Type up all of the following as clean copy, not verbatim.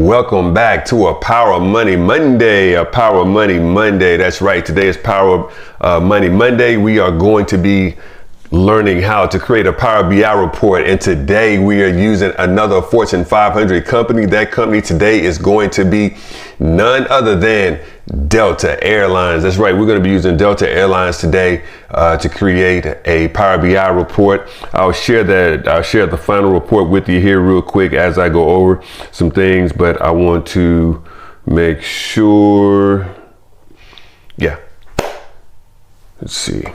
Welcome back to a Power Money Monday. That's right. Today is Power Money Monday. We are going to be learning how to create a Power BI report. And today we are using another Fortune 500 company. That company today is going to be none other than Delta Airlines. That's right. We're going to be using Delta Airlines today to create a Power BI report. I'll share the final report with you here real quick as I go over some things, but I want to make sure. Yeah. Let's see.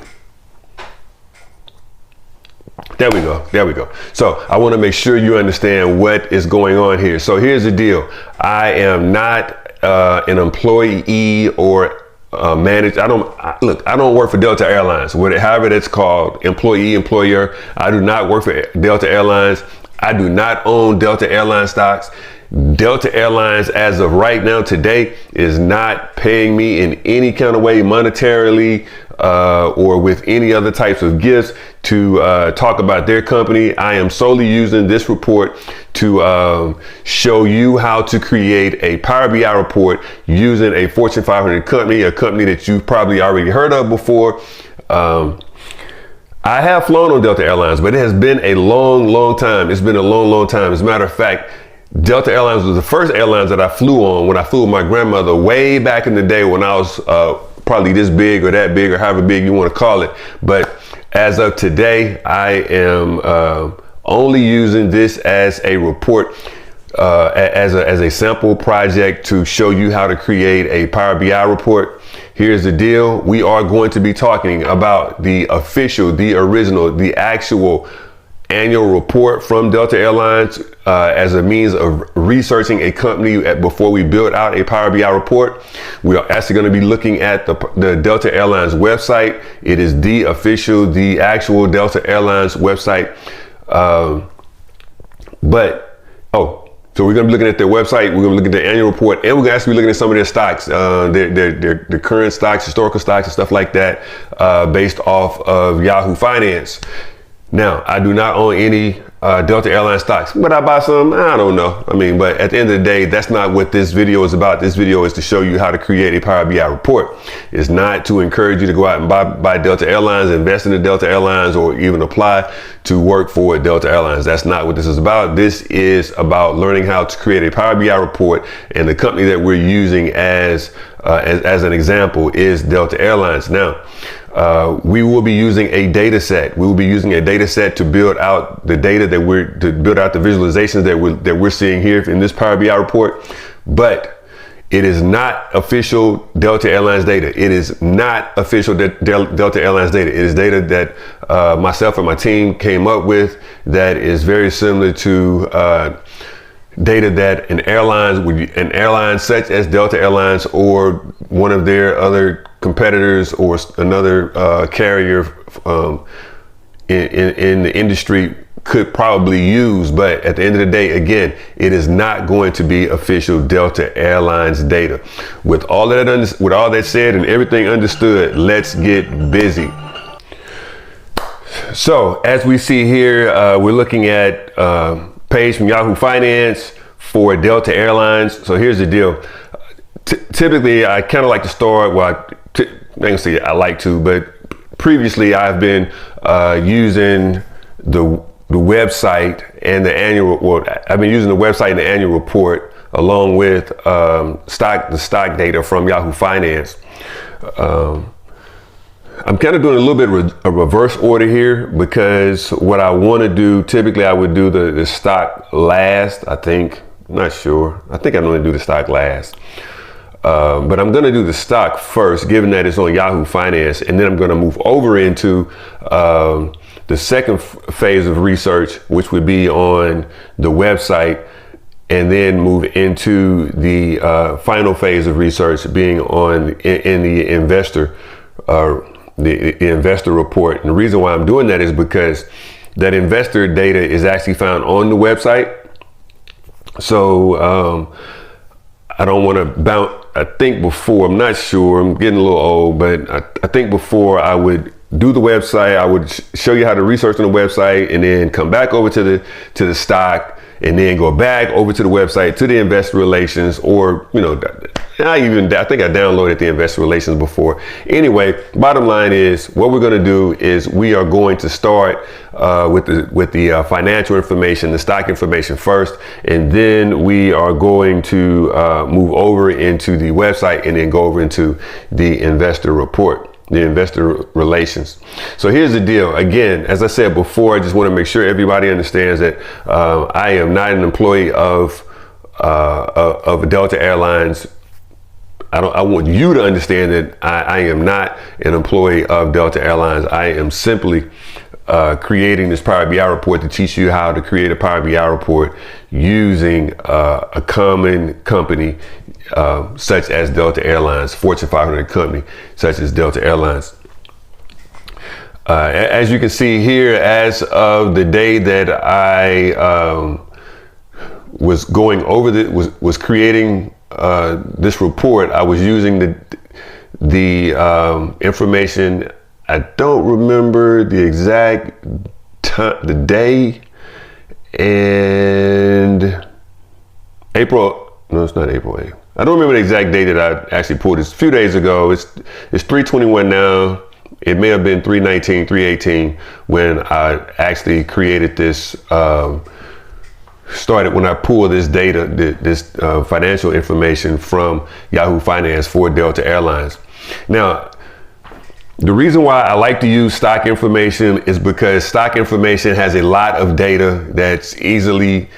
There we go. So I want to make sure you understand what is going on here. So here's the deal. I am not an employee or managed. I don't work for Delta Airlines. However that's called, employee, employer. I do not work for Delta Airlines. I do not own Delta Airlines stocks. Delta Airlines, as of right now, today, is not paying me in any kind of way monetarily or with any other types of gifts to talk about their company. I am solely using this report to show you how to create a Power BI report using a Fortune 500 company, a company that you've probably already heard of before. I have flown on Delta Airlines, but it has been a long time. It's been a long time. As a matter of fact, Delta Airlines was the first airlines that I flew on when I flew with my grandmother way back in the day when I was probably this big or that big or however big you want to call it. But as of today, I am only using this as a report, as a sample project to show you how to create a Power BI report. Here's the deal. We are going to be talking about the official, the original, the actual annual report from Delta Airlines as a means of researching a company before we build out a Power BI report. We are actually going to be looking at the Delta Airlines website. It is the actual Delta Airlines website. So we're going to be looking at their website. We're going to be looking at their annual report, and we're going to actually be looking at some of their stocks, their current stocks, historical stocks, and stuff like that, based off of Yahoo Finance. Now, I do not own any Delta Airlines stocks, but I buy some. I don't know. But at the end of the day, that's not what this video is about. This video is to show you how to create a Power BI report. It's not to encourage you to go out and buy Delta Airlines, invest in the Delta Airlines, or even apply to work for Delta Airlines. That's not what this is about. This is about learning how to create a Power BI report, and the company that we're using as an example is Delta Airlines. Now, we will be using a data set. We will be using a data set to build out the data to build out the visualizations that we're seeing here in this Power BI report. But it is not official Delta Airlines data. It is not official Delta Airlines data. It is data that myself and my team came up with that is very similar to data that an airline such as Delta Airlines or one of their other competitors or another carrier in the industry could probably use. But at the end of the day, again, it is not going to be official Delta Airlines data. With all that said and everything understood, let's get busy. So as we see here, we're looking at page from Yahoo Finance for Delta Airlines. So here's the deal. Typically, I kind of like to start. I can say I like to, but previously I've been using the website and the annual. Well, I've been using the website and the annual report along with the stock data from Yahoo Finance. I'm kind of doing a little bit of a reverse order here because what I want to do, typically I would do the stock last. I'm not sure. I think I normally do the stock last. But I'm going to do the stock first, given that it's on Yahoo Finance. And then I'm going to move over into the second phase of research, which would be on the website, and then move into the final phase of research being in the investor the investor report. And the reason why I'm doing that is because that investor data is actually found on the website. So I don't want to bounce. I think before, I'm not sure, I'm getting a little old, but I think before I would do the website, I would show you how to research on the website and then come back over to the stock and then go back over to the website, to the investor relations, or, I think I downloaded the investor relations before. Anyway, bottom line is what we're going to do is we are going to start with the financial information, the stock information first, and then we are going to move over into the website and then go over into the investor report, the investor relations. So here's the deal. Again, as I said before, I just want to make sure everybody understands that I am not an employee of Delta Airlines. I want you to understand that I am not an employee of Delta Airlines. I am simply creating this Power BI report to teach you how to create a Power BI report using a common company such as Delta Airlines, Fortune 500 company such as Delta Airlines. As you can see here, as of the day that I was going over was creating this report, I was using the information. I don't remember the exact time, the day, and April. No, it's not April 8th. I don't remember the exact day that I actually pulled this. A few days ago. It's 3/21 now. It may have been 3/19, 3/18 when I actually created this. Started when I pulled this data, this financial information from Yahoo Finance for Delta Airlines. Now, the reason why I like to use stock information is because stock information has a lot of data that's easily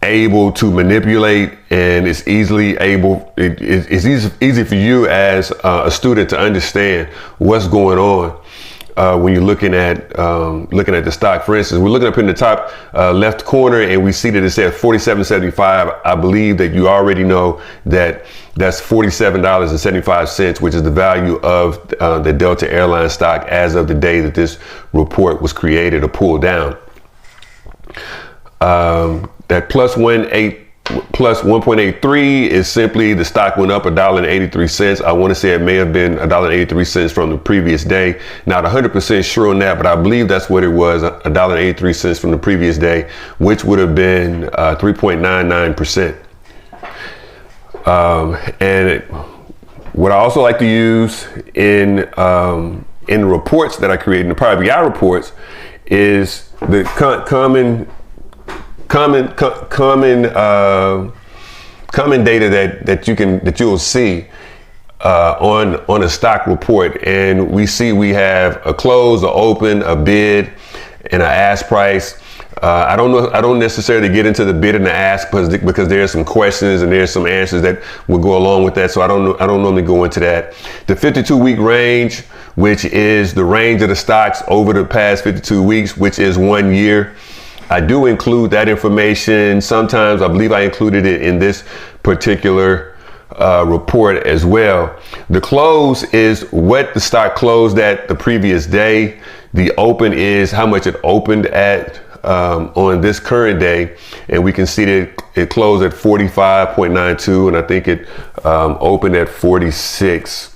able to manipulate, and it's easily able. It's easy for you as a student to understand what's going on. When you're looking at the stock. For instance, we're looking up in the top left corner and we see that it says 47.75. I believe that you already know that that's $47.75, which is the value of the Delta Airlines stock as of the day that this report was created or pulled down. That plus 1.83 is simply the stock went up $1.83. I want to say it may have been $1.83 from the previous day. Not 100% sure on that, but I believe that's what it was, $1.83 from the previous day, which would have been 3.99%. And what I also like to use in the reports that I create, in the Power BI reports, is the common data that you'll see on a stock report, and we have a close, a open, a bid, and an ask price. I don't necessarily get into the bid and the ask because there's some questions and there's some answers that will go along with that. So I don't normally go into that. The 52-week range, which is the range of the stocks over the past 52 weeks, which is 1 year. I do include that information. Sometimes I believe I included it in this particular report as well. The close is what the stock closed at the previous day. The open is how much it opened at on this current day, and we can see that it closed at 45.92, and I think it opened at 46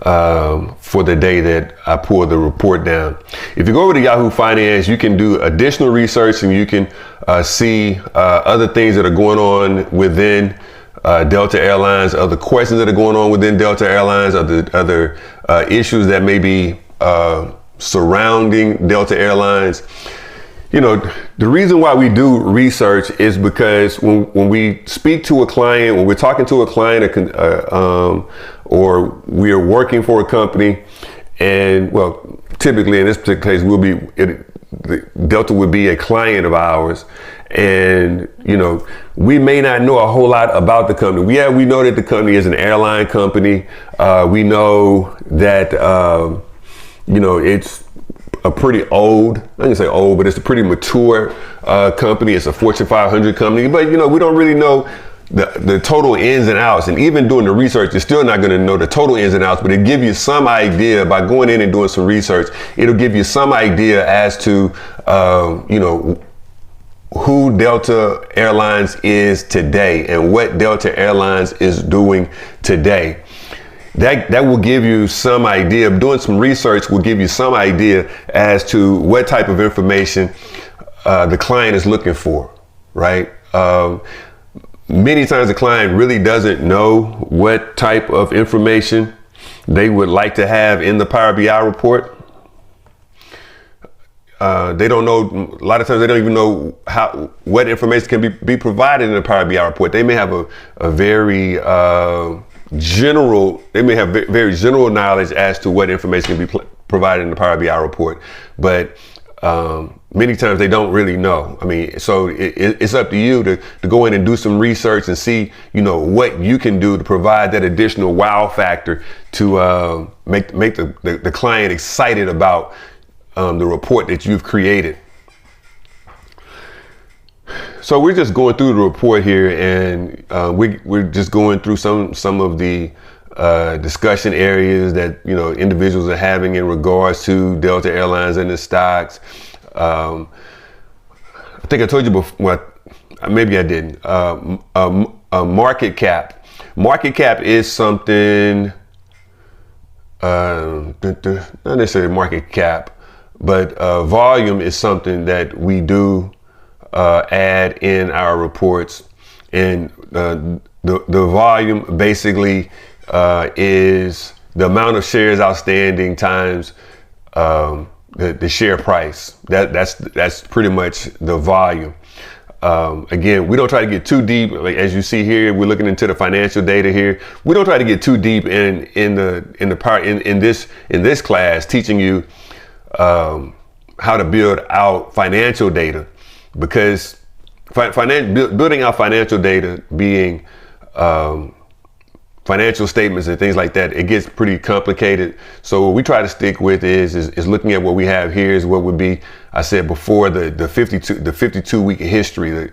for the day that I pulled the report down. If you go over to Yahoo Finance, you can do additional research and you can see other things that are going on within Delta Airlines, other questions that are going on within Delta Airlines, other issues that may be surrounding Delta Airlines. You know, the reason why we do research is because when we speak to a client, when we're talking to a client, or we are working for a company, and well, typically in this particular case, Delta would be a client of ours, and you know, we may not know a whole lot about the company. We know that the company is an airline company. We know that you know, it's a pretty old, I can say old, but it's a pretty mature company. It's a Fortune 500 company, but you know, we don't really know the total ins and outs. And even doing the research, you're still not going to know the total ins and outs, but it give you some idea by going in and doing some research. It'll give you some idea as to, you know, who Delta Airlines is today and what Delta Airlines is doing today. That will give you some idea. Doing some research will give you some idea as to what type of information the client is looking for, right? Many times the client really doesn't know what type of information they would like to have in the Power BI report. They don't know, a lot of times they don't even know what information can be provided in the Power BI report. They may have a very general, they may have very general knowledge as to what information can be provided in the Power BI report, but many times they don't really know. I mean, so it's up to you to go in and do some research and see, what you can do to provide that additional wow factor to make the client excited about the report that you've created. So we're just going through the report here, and we're just going through some of the discussion areas that individuals are having in regards to Delta Airlines and the stocks. I think I told you before. Well, maybe I didn't. Market cap. Market cap is something. Not necessarily market cap, but volume is something that we do add in our reports, and the volume basically is the amount of shares outstanding times the share price. That's pretty much the volume. Again, we don't try to get too deep. Like as you see here, we're looking into the financial data here. We don't try to get too deep in this class, teaching you how to build out financial data, because building out financial data, being financial statements and things like that, it gets pretty complicated. So what we try to stick with is looking at what we have here is what would be, I said before, the 52 week history, the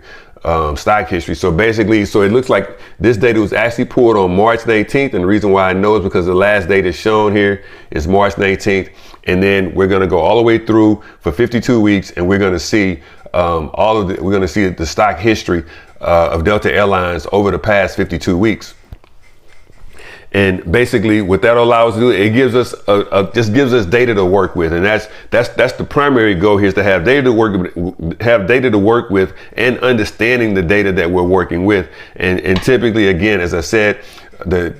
stock history. So basically, so it looks like this data was actually pulled on March 19th, and the reason why I know is because the last data shown here is March 19th, and then we're going to go all the way through for 52 weeks, and we're going to see we're going to see the stock history of Delta Airlines over the past 52 weeks. And basically what that allows us to do, it gives us just gives us data to work with. And that's the primary goal here, is to have data to work with and understanding the data that we're working with. And typically, again, as I said, the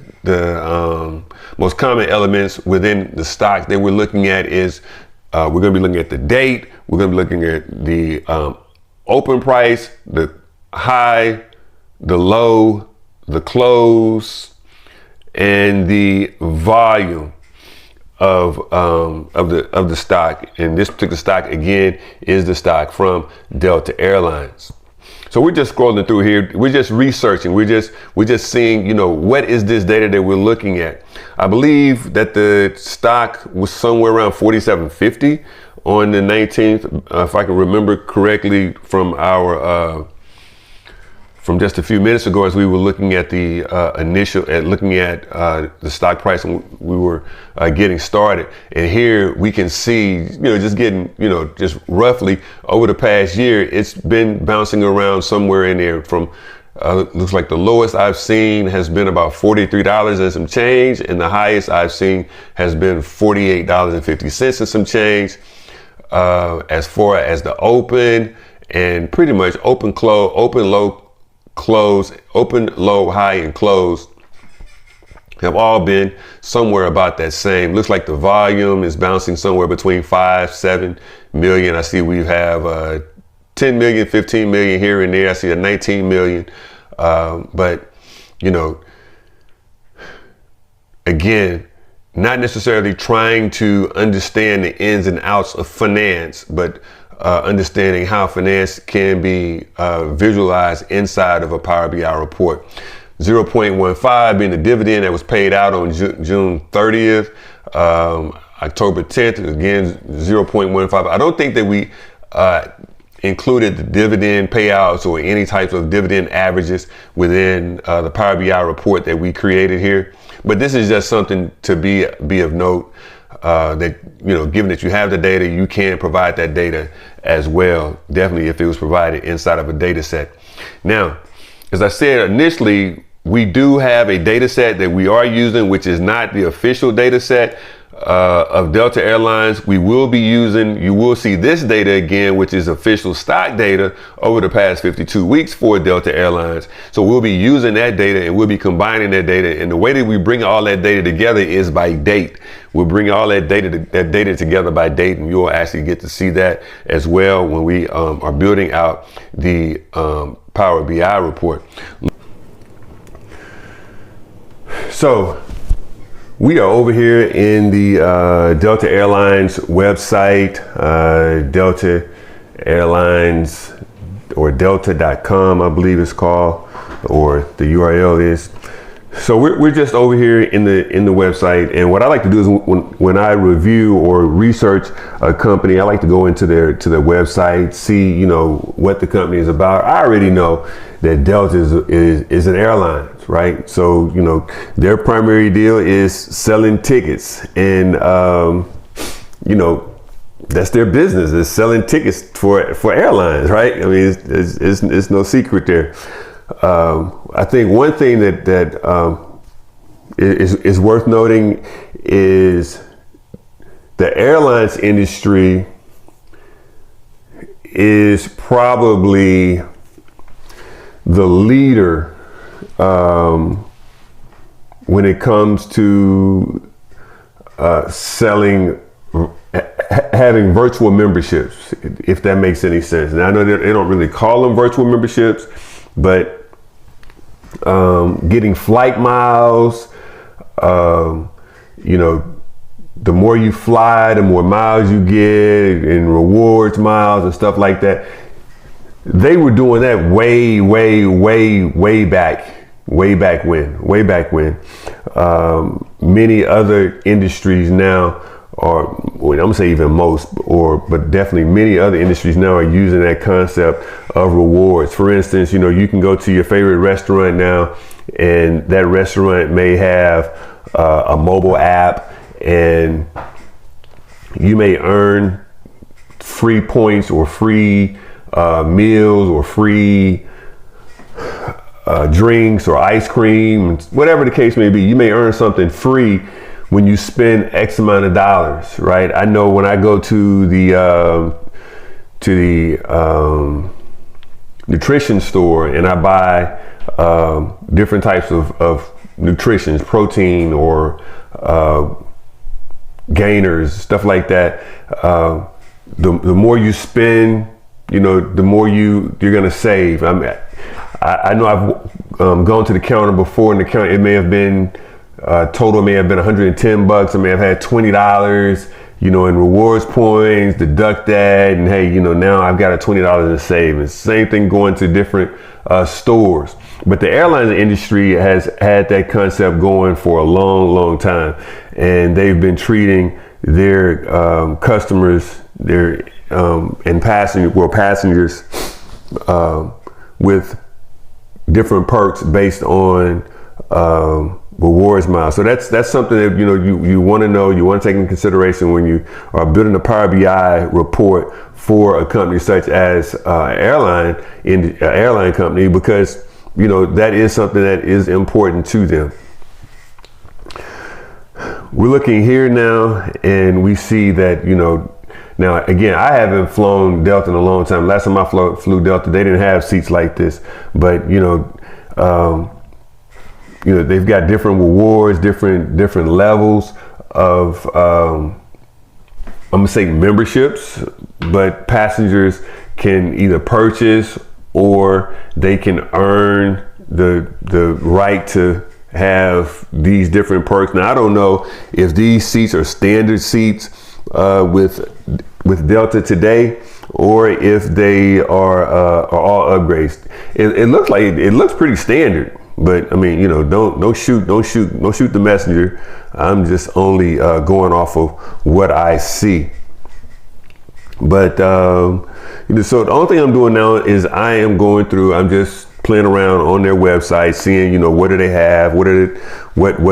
most common elements within the stocks that we're looking at is we're going to be looking at the date, we're going to be looking at the open price, the high, the low, the close, and the volume of the stock. And this particular stock, again, is the stock from Delta Airlines. So we're just scrolling through here. We're just researching. We're just seeing, what is this data that we're looking at. I believe that the stock was somewhere around 47.50 on the 19th, if I can remember correctly from our from just a few minutes ago, as we were looking at the the stock price, and we were getting started. And here we can see, just getting, just roughly over the past year, it's been bouncing around somewhere in there from, looks like the lowest I've seen has been about $43 and some change, and the highest I've seen has been $48.50 and some change. As far as the open, and pretty much open, low, close, open, low, high, and close have all been somewhere about that same. Looks like the volume is bouncing somewhere between 5-7 million. I see we have 10 million, 15 million here and there. I see a 19 million. But, again, not necessarily trying to understand the ins and outs of finance, but understanding how finance can be visualized inside of a Power BI report. 0.15 being the dividend that was paid out on June 30th, October 10th, again, 0.15. I don't think that we included the dividend payouts or any types of dividend averages within the Power BI report that we created here. But this is just something to be of note. That, given that you have the data, you can provide that data as well. Definitely if it was provided inside of a data set. Now, as I said initially, we do have a data set that we are using, which is not the official data set. of Delta Airlines. We will be using, you will see this data again, which is official stock data over the past 52 weeks for Delta Airlines. So we'll be using that data and we'll be combining that data. And the way that we bring all that data together is by date. We'll bring all that data together by date, and you'll actually get to see that as well when we are building out the Power BI report. So we are over here in the Delta Airlines website, Delta Airlines, or delta.com, I believe it's called, or the URL is. So we're just over here in the website, and what I like to do is when I review or research a company, I like to go into their website, see what the company is about. I already know that Delta is an airline, right? So their primary deal is selling tickets, and that's their business, is selling tickets for airlines, right? I mean, it's no secret there. I think one thing that is worth noting is the airlines industry is probably the leader when it comes to having virtual memberships, if that makes any sense. And I know that they don't really call them virtual memberships, but getting flight miles, the more you fly, the more miles you get, and rewards miles and stuff like that. They were doing that way back when. Many other industries now are, I'm gonna say even most, but definitely many other industries now are using that concept of rewards. For instance, you can go to your favorite restaurant now, and that restaurant may have a mobile app, and you may earn free points or free meals or free drinks or ice cream, whatever the case may be. You may earn something free when you spend X amount of dollars, right? I know when I go to the nutrition store and I buy different types of nutritions, protein or gainers, stuff like that. The more you spend, the more you're gonna save. I know I've gone to the counter before, and the counter, it may have been total may have been $110. I may have had $20, in rewards points, deduct that, and hey, now I've got a $20 in savings. Same thing going to different stores. But the airlines industry has had that concept going for a long time, and they've been treating their customers, and passengers with different perks based on rewards miles. So that's something that you want to know, you want to take into consideration when you are building a Power BI report for a company such as airline company, because that is something that is important to them. We're looking here now, and we see that now again, I haven't flown Delta in a long time. Last time I flew Delta, they didn't have seats like this, but they've got different rewards, different levels of I'm gonna say memberships, but passengers can either purchase or they can earn the right to have these different perks. Now I don't know if these seats are standard seats with Delta today, or if they are all upgrades. It looks pretty standard. But I mean, don't shoot the messenger. I'm just only going off of what I see. But so the only thing I'm doing now is I'm just playing around on their website, seeing what do they have, what do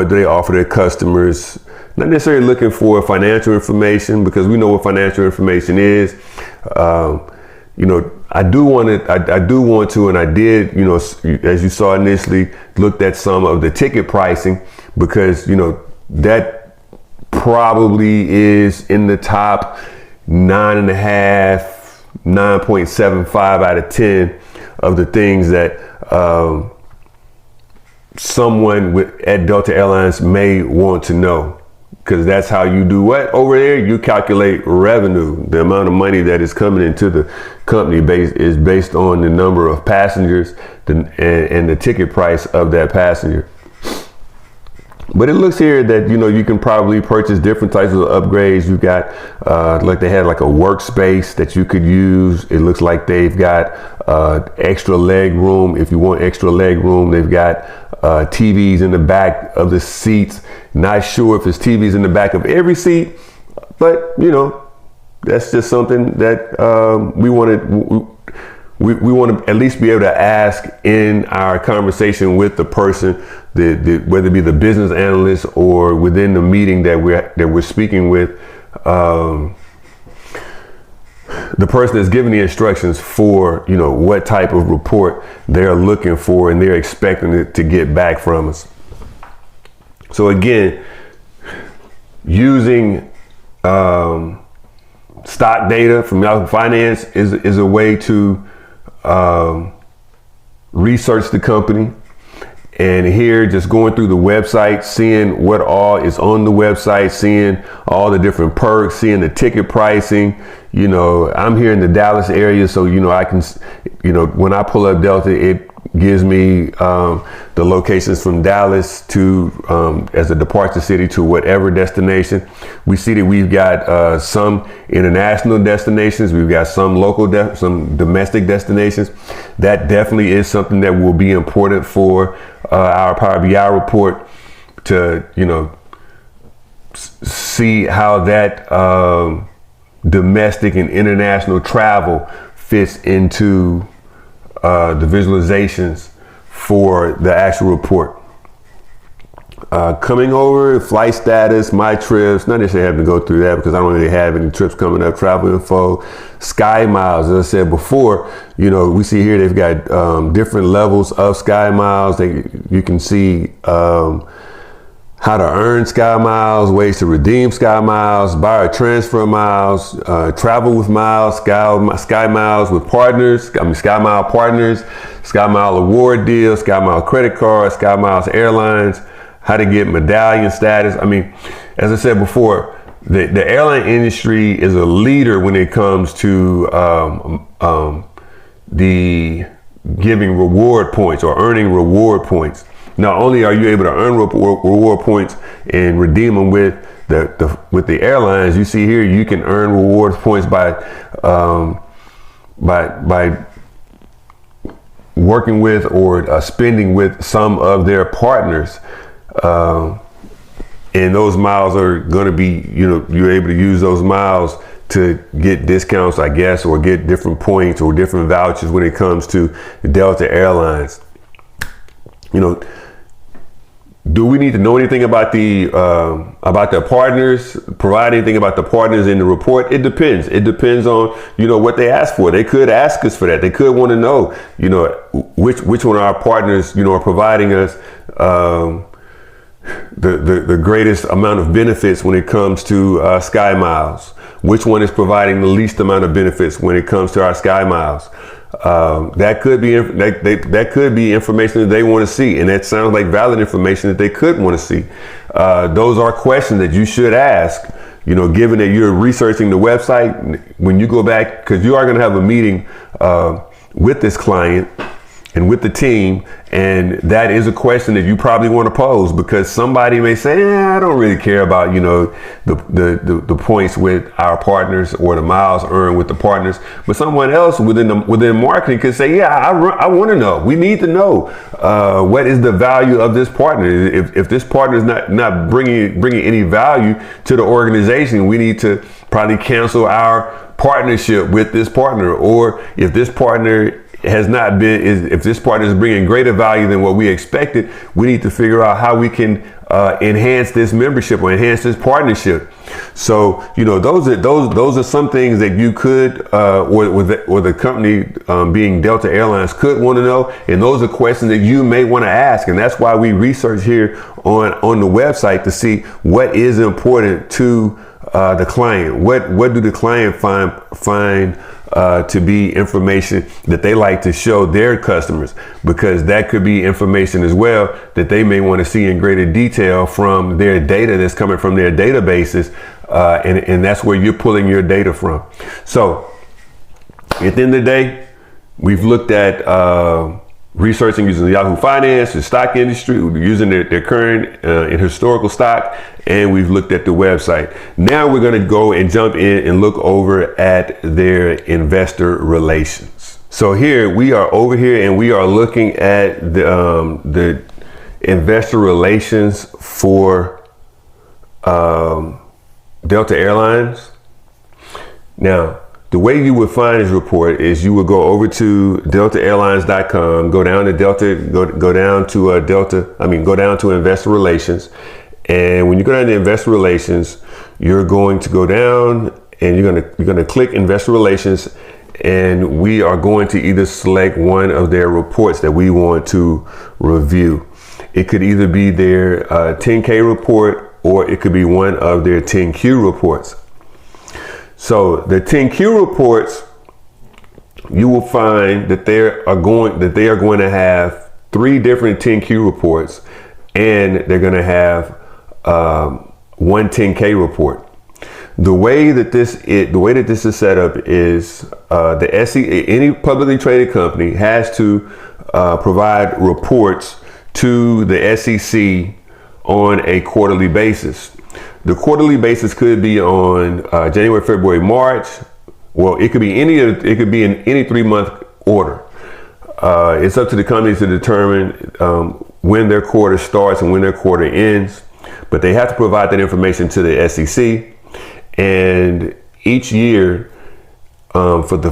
they offer their customers. Not necessarily looking for financial information, because we know what financial information is. I do want to, and I did, as you saw initially, looked at some of the ticket pricing, because, that probably is in the top 9.5, 9.75 out of 10 of the things that someone at Delta Airlines may want to know. Because that's how you do what over there? You calculate revenue. The amount of money that is coming into the company is based on the number of passengers and the ticket price of that passenger. But it looks here that, you know, you can probably purchase different types of upgrades. You've got, like they had like a workspace that you could use. It looks like they've got extra leg room. If you want extra leg room, they've got TVs in the back of the seats. Not sure if it's TVs in the back of every seat, but, you know, that's just something that we want to at least be able to ask in our conversation with the person, whether it be the business analyst or within the meeting that we're speaking with, the person that's giving the instructions for, you know, what type of report they're looking for and they're expecting it to get back from us. So again, using stock data from Yahoo Finance is a way to research the company. And here, just going through the website, seeing what all is on the website, seeing all the different perks, seeing the ticket pricing. You know, I'm here in the Dallas area, so, you know, I can, you know, when I pull up Delta, it gives me the locations from Dallas to as a departure city to whatever destination. We see that we've got some international destinations, we've got some local, some domestic destinations. That definitely is something that will be important for our Power BI report to, you know, see how that domestic and international travel fits into the visualizations for the actual report. Coming over, flight status, my trips, not necessarily having to go through that because I don't really have any trips coming up, travel info, Sky Miles. As I said before, you know, we see here they've got different levels of Sky Miles. You can see how to earn Sky Miles, ways to redeem Sky Miles, buy or transfer miles, travel with miles, Sky Miles with partners, Sky Mile partners, Sky Mile award deals, Sky Mile credit cards, Sky Miles airlines, how to get medallion status. I mean, as I said before, the airline industry is a leader when it comes to the giving reward points or earning reward points. Not only are you able to earn reward points and redeem them with the airlines, you see here you can earn reward points by working with or spending with some of their partners, and those miles are going to be, you know, you're able to use those miles to get discounts, I guess, or get different points or different vouchers when it comes to Delta Airlines. You know, do we need to know anything about the partners, provide anything about the partners in the report? It depends. It depends on, you know, what they ask for. They could ask us for that. They could want to know, you know, which one of our partners, you know, are providing us the greatest amount of benefits when it comes to Sky Miles. Which one is providing the least amount of benefits when it comes to our Sky Miles? That could be information that they want to see, and that sounds like valid information that they could want to see. Those are questions that you should ask, you know, given that you're researching the website. When you go back, because you are going to have a meeting with this client and with the team, and that is a question that you probably want to pose, because somebody may say, I don't really care about, you know, the points with our partners or the miles earned with the partners, but someone else within marketing could say, I want to know. We need to know what is the value of this partner. If this partner is not bringing any value to the organization, we need to probably cancel our partnership with this partner. Or if this partner has not been, if this part is bringing greater value than what we expected, we need to figure out how we can enhance this membership or enhance this partnership. So, you know, those are some things that you could, or the company being Delta Airlines could want to know. And those are questions that you may want to ask. And that's why we research here on the website to see what is important to the client. What do the client find to be information that they like to show their customers, because that could be information as well that they may want to see in greater detail from their data that's coming from their databases, and that's where you're pulling your data from. So at the end of the day, we've looked at researching using Yahoo Finance, the stock industry, using their current and historical stock, and we've looked at the website. Now we're going to go and jump in and look over at their investor relations. So here we are over here, and we are looking at the investor relations for Delta Airlines. Now, the way you would find this report is you would go over to deltaairlines.com, go down to investor relations. And when you go down to investor relations, you're going to go down and you're going to click investor relations, and we are going to either select one of their reports that we want to review. It could either be their 10K report, or it could be one of their 10Q reports. So the 10Q reports, you will find that they are going to have 3 different 10Q reports, and they're going to have one 10K report. The way that this is set up is the SEC, any publicly traded company has to provide reports to the SEC on a quarterly basis. The quarterly basis could be on January, February, March. Well, it could be in any 3-month order. It's up to the company to determine when their quarter starts and when their quarter ends, but they have to provide that information to the SEC. And each year, for the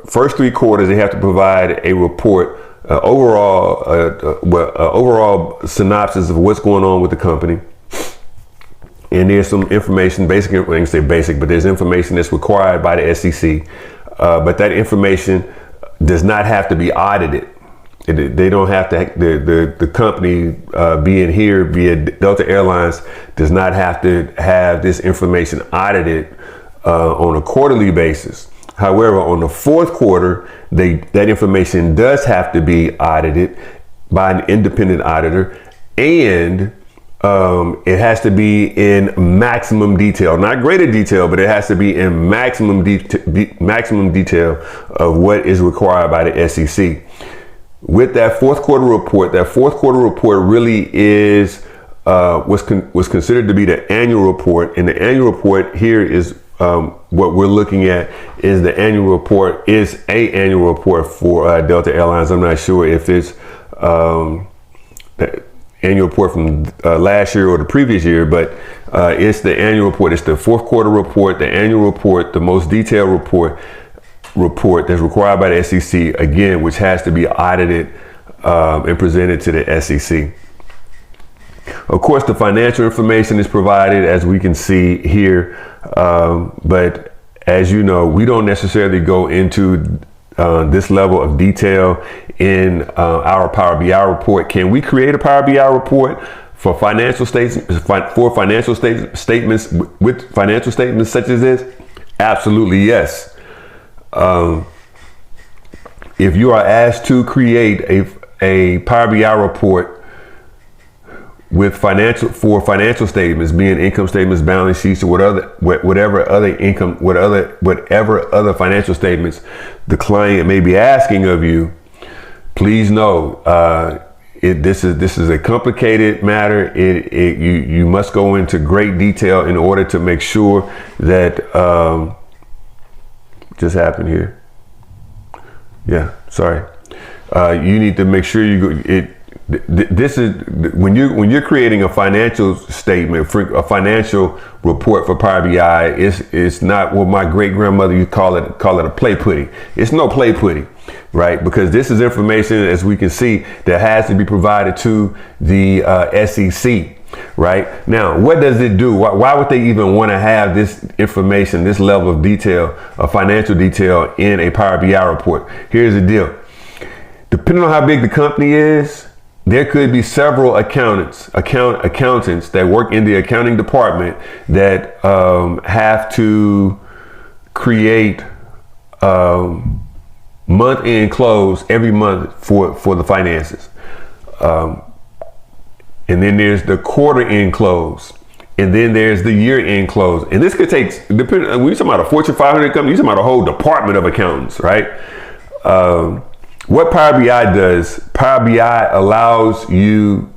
first 3 quarters, they have to provide a report, overall synopsis of what's going on with the company. And there's some information, basically, I can say basic, but there's information that's required by the SEC. But that information does not have to be audited. They don't have to, the company be it Delta Airlines, does not have to have this information audited on a quarterly basis. However, on the 4th quarter, that information does have to be audited by an independent auditor, and it has to be in maximum detail, not greater detail, but it has to be in maximum detail of what is required by the SEC. With that 4th quarter report, really is what's considered to be the annual report. And the annual report here is what we're looking at is the annual report, is a annual report for Delta Airlines. I'm not sure if it's the annual report from last year or the previous year, but it's the annual report. It's the 4th quarter report, the annual report, the most detailed report that's required by the SEC, again, which has to be audited and presented to the SEC. Of course, the financial information is provided, as we can see here, but as you know, we don't necessarily go into this level of detail in our Power BI report. Can we create a Power BI report for financial statements, with financial statements such as this? Absolutely, yes. If you are asked to create a Power BI report with financial statements, being income statements, balance sheets, or whatever other financial statements the client may be asking of you, please know this is a complicated matter. You must go into great detail in order to make sure that just happened here. Yeah, sorry. You need to make sure this is when you're creating a financial statement, a financial report for Power BI. It's not what my great grandmother used to call it a play pudding. It's no play pudding. right? Because this is information, as we can see, that has to be provided to the SEC. Right now, what does it do? Why would they even want to have this information, this level of detail, of financial detail in a Power BI report? Here's the deal. Depending on how big the company is, there could be several accountants that work in the accounting department that have to create month-end close every month for the finances. And then there's the quarter-end close. And then there's the year-end close. And this could take, depending, when you're talking about a Fortune 500 company, you're talking about a whole department of accountants, right? What Power BI does, Power BI allows an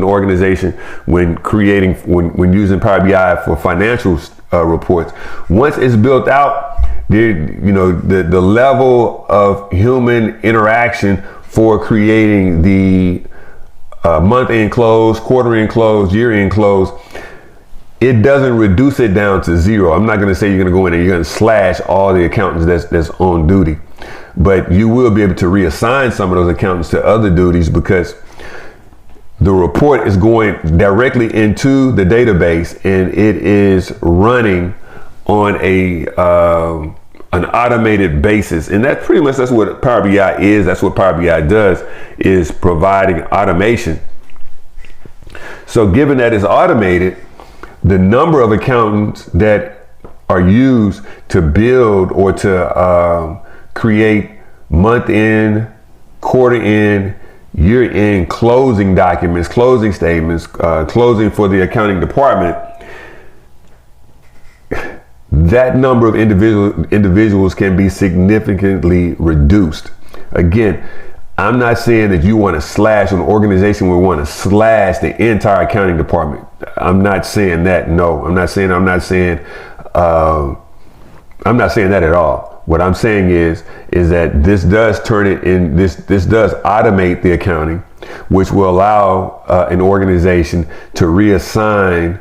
organization when using Power BI for financial reports. Once it's built out, the level of human interaction for creating the month-end close, quarter-end close, year-end close, it doesn't reduce it down to zero. I'm not going to say you're going to go in and you're going to slash all the accountants that's on duty, but you will be able to reassign some of those accountants to other duties because the report is going directly into the database and it is running on an automated basis. And that's what Power BI is. That's what Power BI does, is providing automation. So given that it's automated, the number of accountants that are used to build or to create month-end, quarter-end, year-end closing documents, closing statements, closing for the accounting department, that number of individuals can be significantly reduced. Again, I'm not saying that you want to slash an organization would want to slash the entire accounting department. I'm not saying that. No, I'm not saying that at all. What I'm saying is that this does turn it in. This does automate the accounting, which will allow an organization to reassign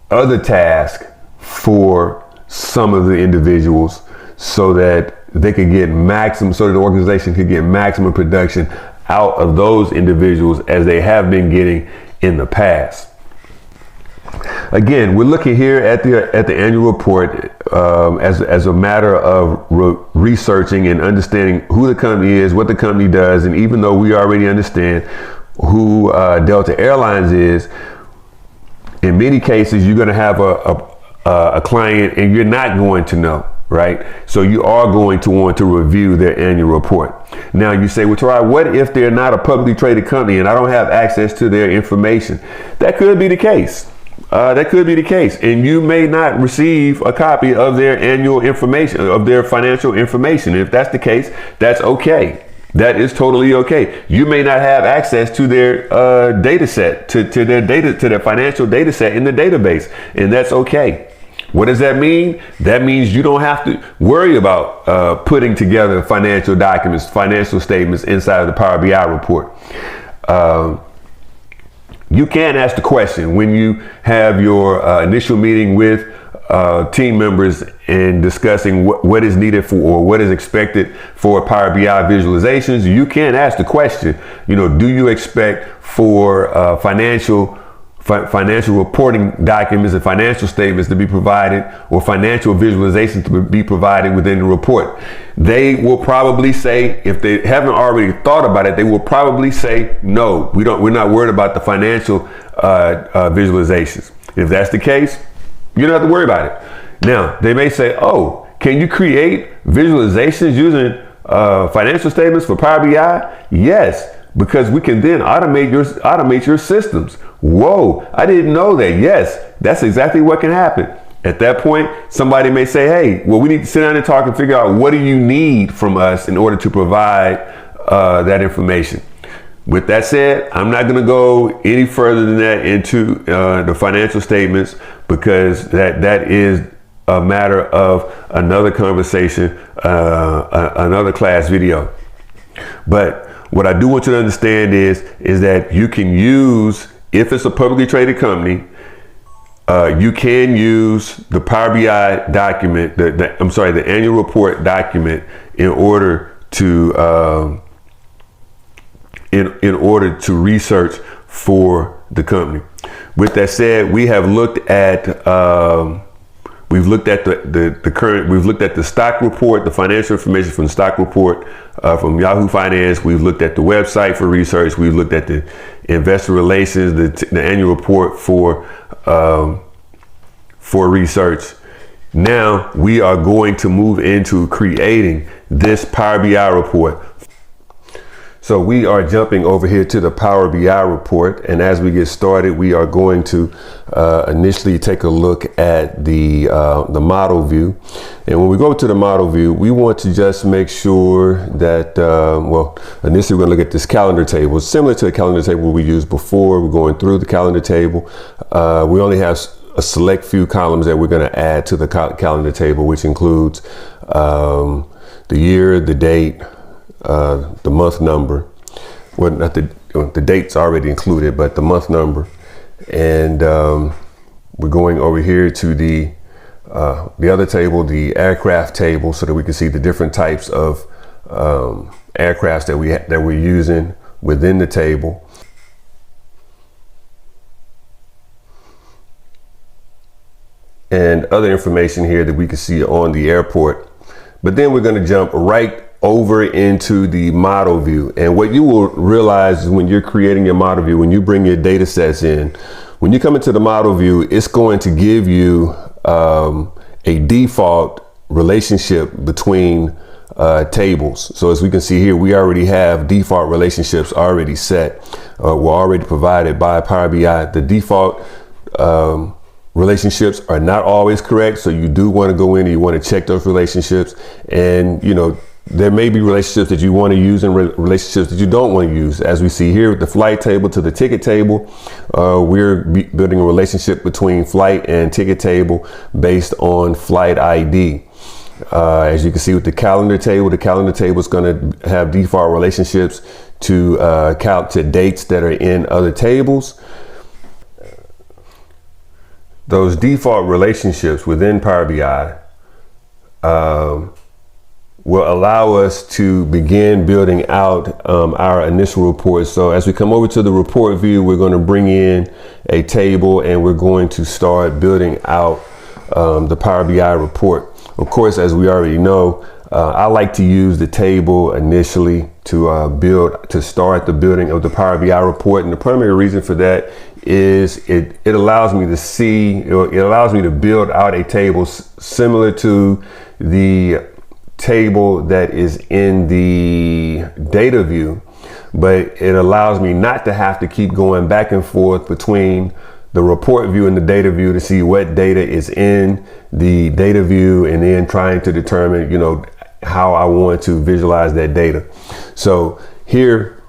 other tasks for some of the individuals so that they could get so the organization could get maximum production out of those individuals as they have been getting in the past. Again, we're looking here at the annual report as a matter of researching and understanding who the company is, what the company does, and even though we already understand who Delta Airlines is, in many cases you're going to have a client and you're not going to know, right? So you are going to want to review their annual report. Now you say, well, Tarai, what if they're not a publicly traded company and I don't have access to their information? That could be the case. That could be the case. And you may not receive a copy of their annual information, of their financial information. If that's the case, that's okay. That is totally okay. You may not have access to their data set, to their financial data set in the database, and that's okay. What does that mean? That means you don't have to worry about putting together financial documents, financial statements inside of the Power BI report. You can ask the question when you have your initial meeting with team members and discussing what is needed for or what is expected for Power BI visualizations. You can ask the question, do you expect for financial reporting documents and financial statements to be provided, or financial visualizations to be provided within the report? They will probably say, if they haven't already thought about it, they will probably say, no, we're not worried about the financial visualizations. If that's the case, you don't have to worry about it. Now, they may say, oh, can you create visualizations using financial statements for Power BI? Yes, because we can then automate your systems. Whoa, I didn't know that. Yes, that's exactly what can happen. At that point, somebody may say, hey, well, we need to sit down and talk and figure out what do you need from us in order to provide that information. With that said, I'm not going to go any further than that into the financial statements, because that is a matter of another conversation, another class video. But what I do want you to understand is that you can use, if it's a publicly traded company, You can use the Power BI document, the annual report document, in order to in order to research for the company. With that said, we have looked at we've looked at the current, we've looked at the stock report, the financial information from the stock report from Yahoo Finance. We've looked at the website for research. We've looked at the investor relations, the annual report for research. Now we are going to move into creating this Power BI report. So we are jumping over here to the Power BI report, and as we get started, we are going to initially take a look at the model view. And when we go to the model view, we want to just make sure that, well, initially we're going to look at this calendar table. Similar to the calendar table we used before. We're going through the calendar table. We only have a select few columns that we're going to add to the calendar table, which includes the year, the date, the month number. Well, not the date's already included, but the month number. And we're going over here to the other table, the aircraft table, so that we can see the different types of aircrafts that we're using within the table. And other information here that we can see on the airport. But then we're going to jump right over into the model view. And what you will realize is when you're creating your model view, when you bring your data sets in, when you come into the model view, it's going to give you a default relationship between tables. So as we can see here, we already have default relationships already set, were already provided by Power BI. The default relationships are not always correct, so you do want to go in and you want to check those relationships. And there may be relationships that you want to use and relationships that you don't want to use. As we see here with the flight table to the ticket table, we're building a relationship between flight and ticket table based on flight ID. As you can see with the calendar table is going to have default relationships to count to dates that are in other tables. Those default relationships within Power BI will allow us to begin building out our initial report. So as we come over to the report view, we're going to bring in a table and we're going to start building out the Power BI report. Of course, as we already know, I like to use the table initially to start the building of the Power BI report. And the primary reason for that is it allows me to build out a table similar to the table that is in the data view, but it allows me not to have to keep going back and forth between the report view and the data view to see what data is in the data view and then trying to determine, how I want to visualize that data. So here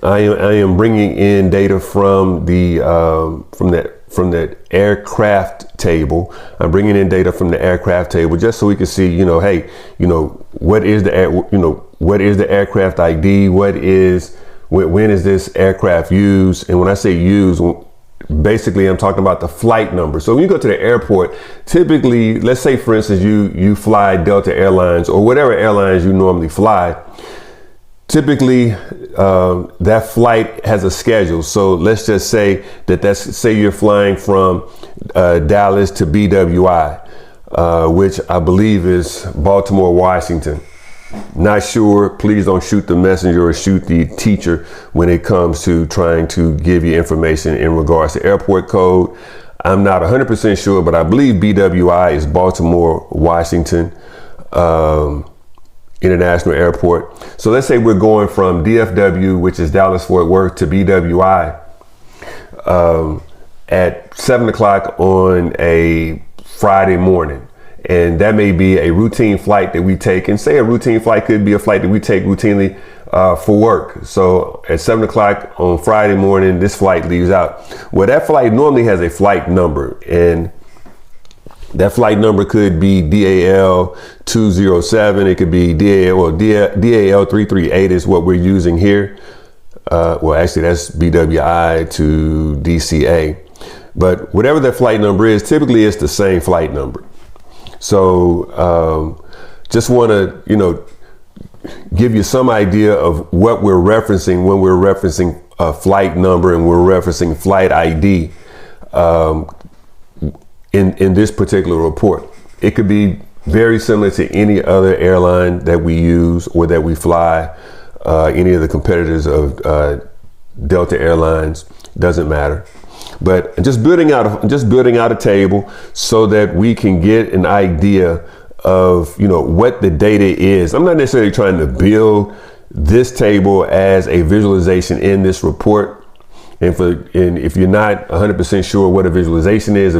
I am bringing in data from that aircraft table. I'm bringing in data from the aircraft table just so we can see, hey, what is the aircraft ID? When is this aircraft used? And when I say used, basically I'm talking about the flight number. So when you go to the airport, typically, let's say for instance, you fly Delta Airlines or whatever airlines you normally fly. Typically, that flight has a schedule. So let's just say say you're flying from Dallas to BWI, which I believe is Baltimore, Washington. Not sure. Please don't shoot the messenger or shoot the teacher when it comes to trying to give you information in regards to airport code. I'm not 100% sure, but I believe BWI is Baltimore, Washington. International Airport. So let's say we're going from DFW, which is Dallas Fort Worth, to BWI at 7 o'clock on a Friday morning. And that may be a routine flight that we take. And say a routine flight could be a flight that we take routinely for work. So at 7 o'clock on Friday morning, this flight leaves out. Well, that flight normally has a flight number, and that flight number could be DAL 207. It could be DAL 338 is what we're using here. Well, actually that's BWI to DCA. But whatever that flight number is, typically it's the same flight number. So just want to, give you some idea of what we're referencing when we're referencing a flight number and we're referencing flight ID in this particular report. It could be very similar to any other airline that we use or that we fly, any of the competitors of Delta Airlines, doesn't matter. But just building out a table so that we can get an idea of what the data is. I'm not necessarily trying to build this table as a visualization in this report. And if you're not 100% sure what a visualization is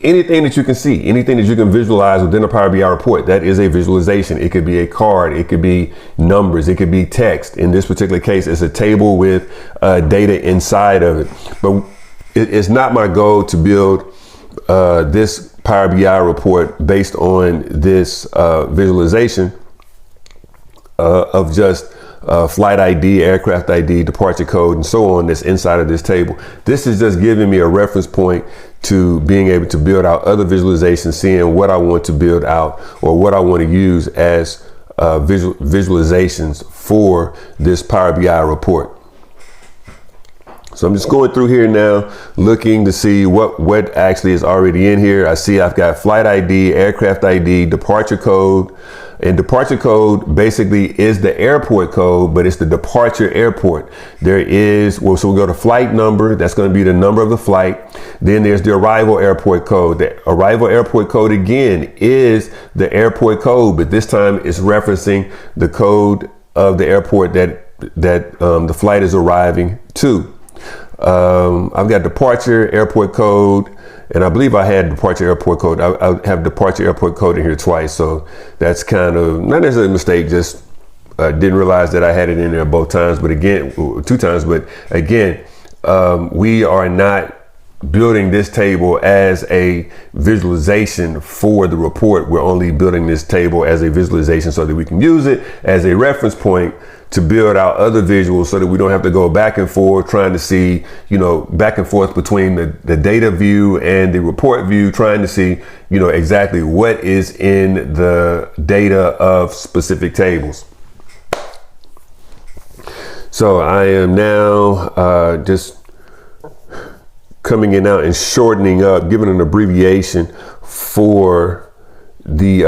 anything that you can see, anything that you can visualize within a Power BI report. That is a visualization. It could be a card, it could be numbers, it could be text. In this particular case, it's a table with data inside of it. But it's not my goal to build this Power BI report based on this visualization of just flight ID, aircraft ID, departure code, and so on that's inside of this table. This is just giving me a reference point to being able to build out other visualizations, seeing what I want to build out or what I want to use as visualizations for this Power BI report. So I'm just going through here now, looking to see what actually is already in here. I see I've got flight ID, aircraft ID, departure code, and departure code basically is the airport code, but it's the departure airport. So we go to flight number, that's going to be the number of the flight. Then there's the arrival airport code. The arrival airport code again is the airport code, but this time it's referencing the code of the airport that the flight is arriving to. I've got departure airport code, and I believe I had departure airport code. I have departure airport code in here twice, so that's kind of not necessarily a mistake, just didn't realize that I had it in there both times, but again, 2 times. But again, we are not building this table as a visualization for the report. We're only building this table as a visualization so that we can use it as a reference point to build out other visuals so that we don't have to go back and forth trying to see, back and forth between the data view and the report view, trying to see, exactly what is in the data of specific tables. So I am now just coming in out and shortening up, giving an abbreviation for the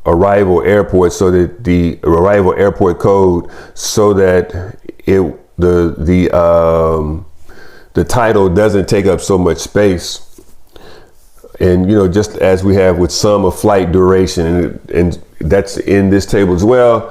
arrival airport, so that the arrival airport code, so that the title doesn't take up so much space. And just as we have with sum of flight duration, and that's in this table as well.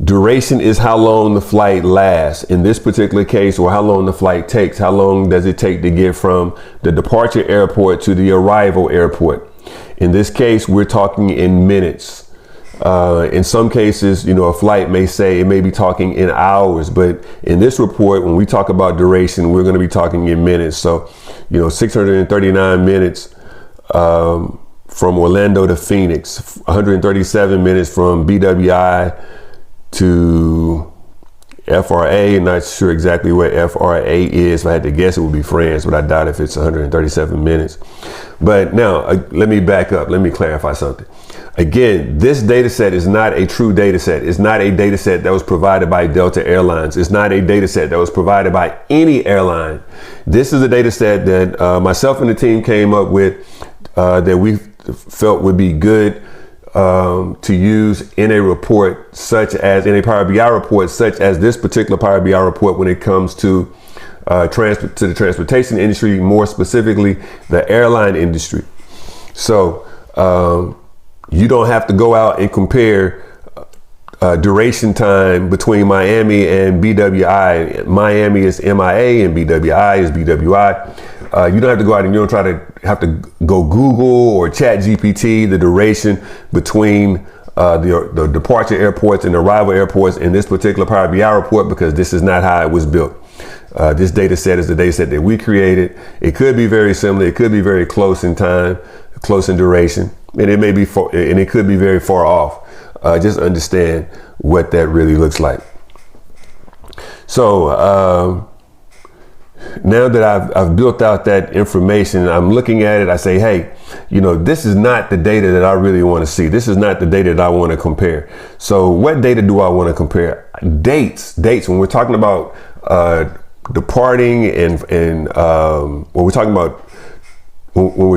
Duration is how long the flight lasts in this particular case, or how long the flight takes. How long does it take to get from the departure airport to the arrival airport? In this case, we're talking in minutes. In some cases, a flight may be talking in hours, but in this report, when we talk about duration, we're going to be talking in minutes. So, 639 minutes from Orlando to Phoenix, 137 minutes from BWI to FRA. Not sure exactly what FRA is. If I had to guess, it would be France, but I doubt if it's 137 minutes. But now let me back up. Let me clarify something. Again, this data set is not a true data set. It's not a data set that was provided by Delta Airlines. It's not a data set that was provided by any airline. This is a data set that myself and the team came up with, that we felt would be good to use in a report, such as in a Power BI report, such as this particular Power BI report, when it comes to the transportation industry, more specifically the airline industry. So you don't have to go out and compare duration time between Miami and BWI. Miami is MIA and BWI is BWI. You don't have to go out and you don't have to go Google or Chat GPT the duration between the departure airports and the arrival airports in this particular Power BI report, because this is not how it was built. This data set is the data set that we created. It could be very similar. It could be very close in time, close in duration, and it may be and it could be very far off. Just understand what that really looks like. So Now that I've built out that information, I'm looking at it, I say, hey, this is not the data that I really want to see. This is not the data that I want to compare. So what data do I want to compare? Dates, when we're talking about departing and when we're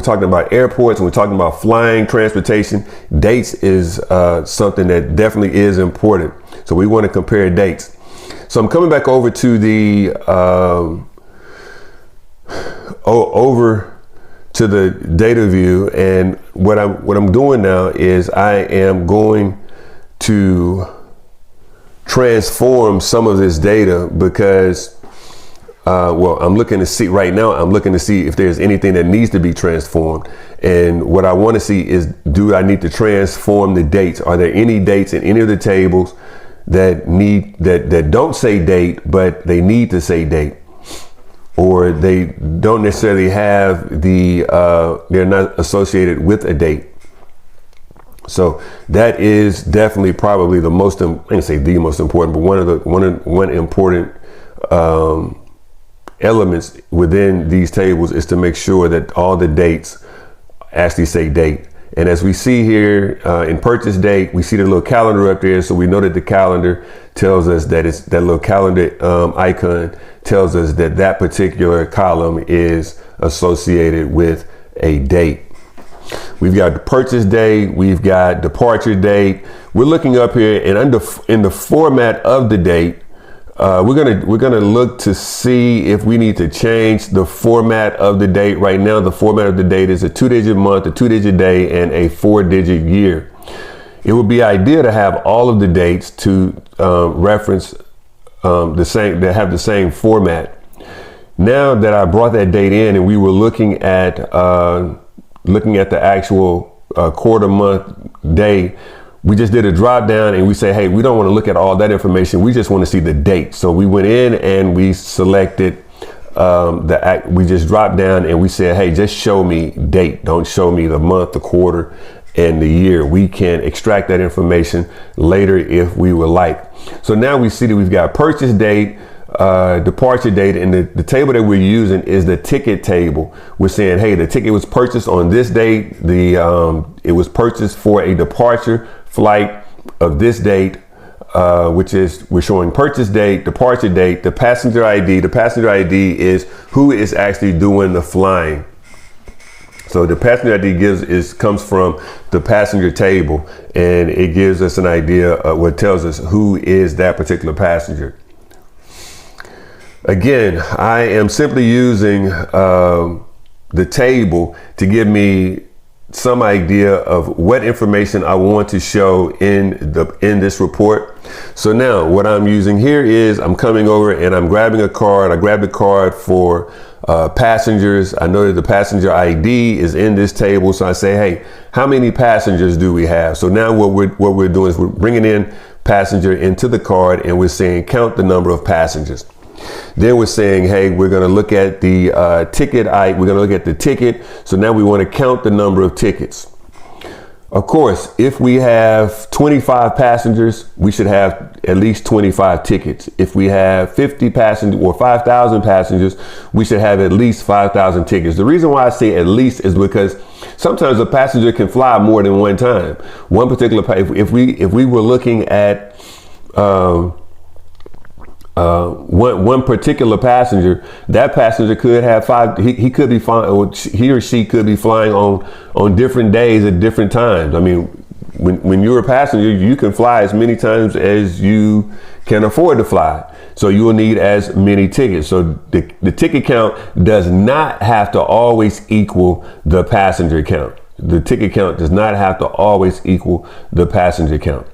talking about airports, and we're talking about flying, transportation, dates is something that definitely is important. So we want to compare dates. So I'm coming back over to the data view, and what I'm doing now is I am going to transform some of this data because I'm looking to see right now, I'm looking to see if there's anything that needs to be transformed. And what I want to see is, do I need to transform the dates? Are there any dates in any of the tables that don't say date, but they need to say date? Or they don't necessarily have they're not associated with a date. So that is definitely probably the most, I didn't say the most important, but one important elements within these tables is to make sure that all the dates actually say date. And as we see here in purchase date, we see the little calendar up there. So we know that the calendar tells us that it's that little calendar icon tells us that particular column is associated with a date. We've got the purchase date, we've got departure date. We're looking up here, and in the format of the date, we're gonna look to see if we need to change the format of the date. Right now, the format of the date is a 2-digit month, a 2-digit day, and a 4-digit year. It would be ideal to have all of the dates to reference that have the same format. Now that I brought that date in, and we were looking at the actual quarter, month, day, we just did a drop down and we say, hey, we don't want to look at all that information. We just want to see the date. So we went in and we selected we just dropped down and we said, hey, just show me date. Don't show me the month, the quarter, and the year. We can extract that information later if we would like. So now we see that we've got purchase date, departure date, and the table that we're using is the ticket table. We're saying, hey, the ticket was purchased on this date. It was purchased for a departure flight of this date, which is, we're showing purchase date, departure date, the passenger ID. The passenger ID is who is actually doing the flying. So the passenger ID comes from the passenger table, and it gives us an idea of what tells us who is that particular passenger. Again, I am simply using the table to give me some idea of what information I want to show in this report. So now what I'm using here is I'm coming over and I'm grabbing a card. I grabbed a card for passengers. I know that the passenger ID is in this table. So I say, hey, how many passengers do we have? So now what we're doing is we're bringing in passenger into the card, and we're saying count the number of passengers. Then we're saying, hey, we're going to look at the ticket. We're going to look at the ticket. So now we want to count the number of tickets. Of course, if we have 25 passengers, we should have at least 25 tickets. If we have 50 passengers or 5,000 passengers, we should have at least 5,000 tickets. The reason why I say at least is because sometimes a passenger can fly more than one time. One particular, if we were looking at one particular passenger, that passenger could have he could be flying, or he or she could be flying on different days at different times. I mean, when you're a passenger, you can fly as many times as you can afford to fly. So you will need as many tickets. So the ticket count does not have to always equal the passenger count. The ticket count does not have to always equal the passenger count.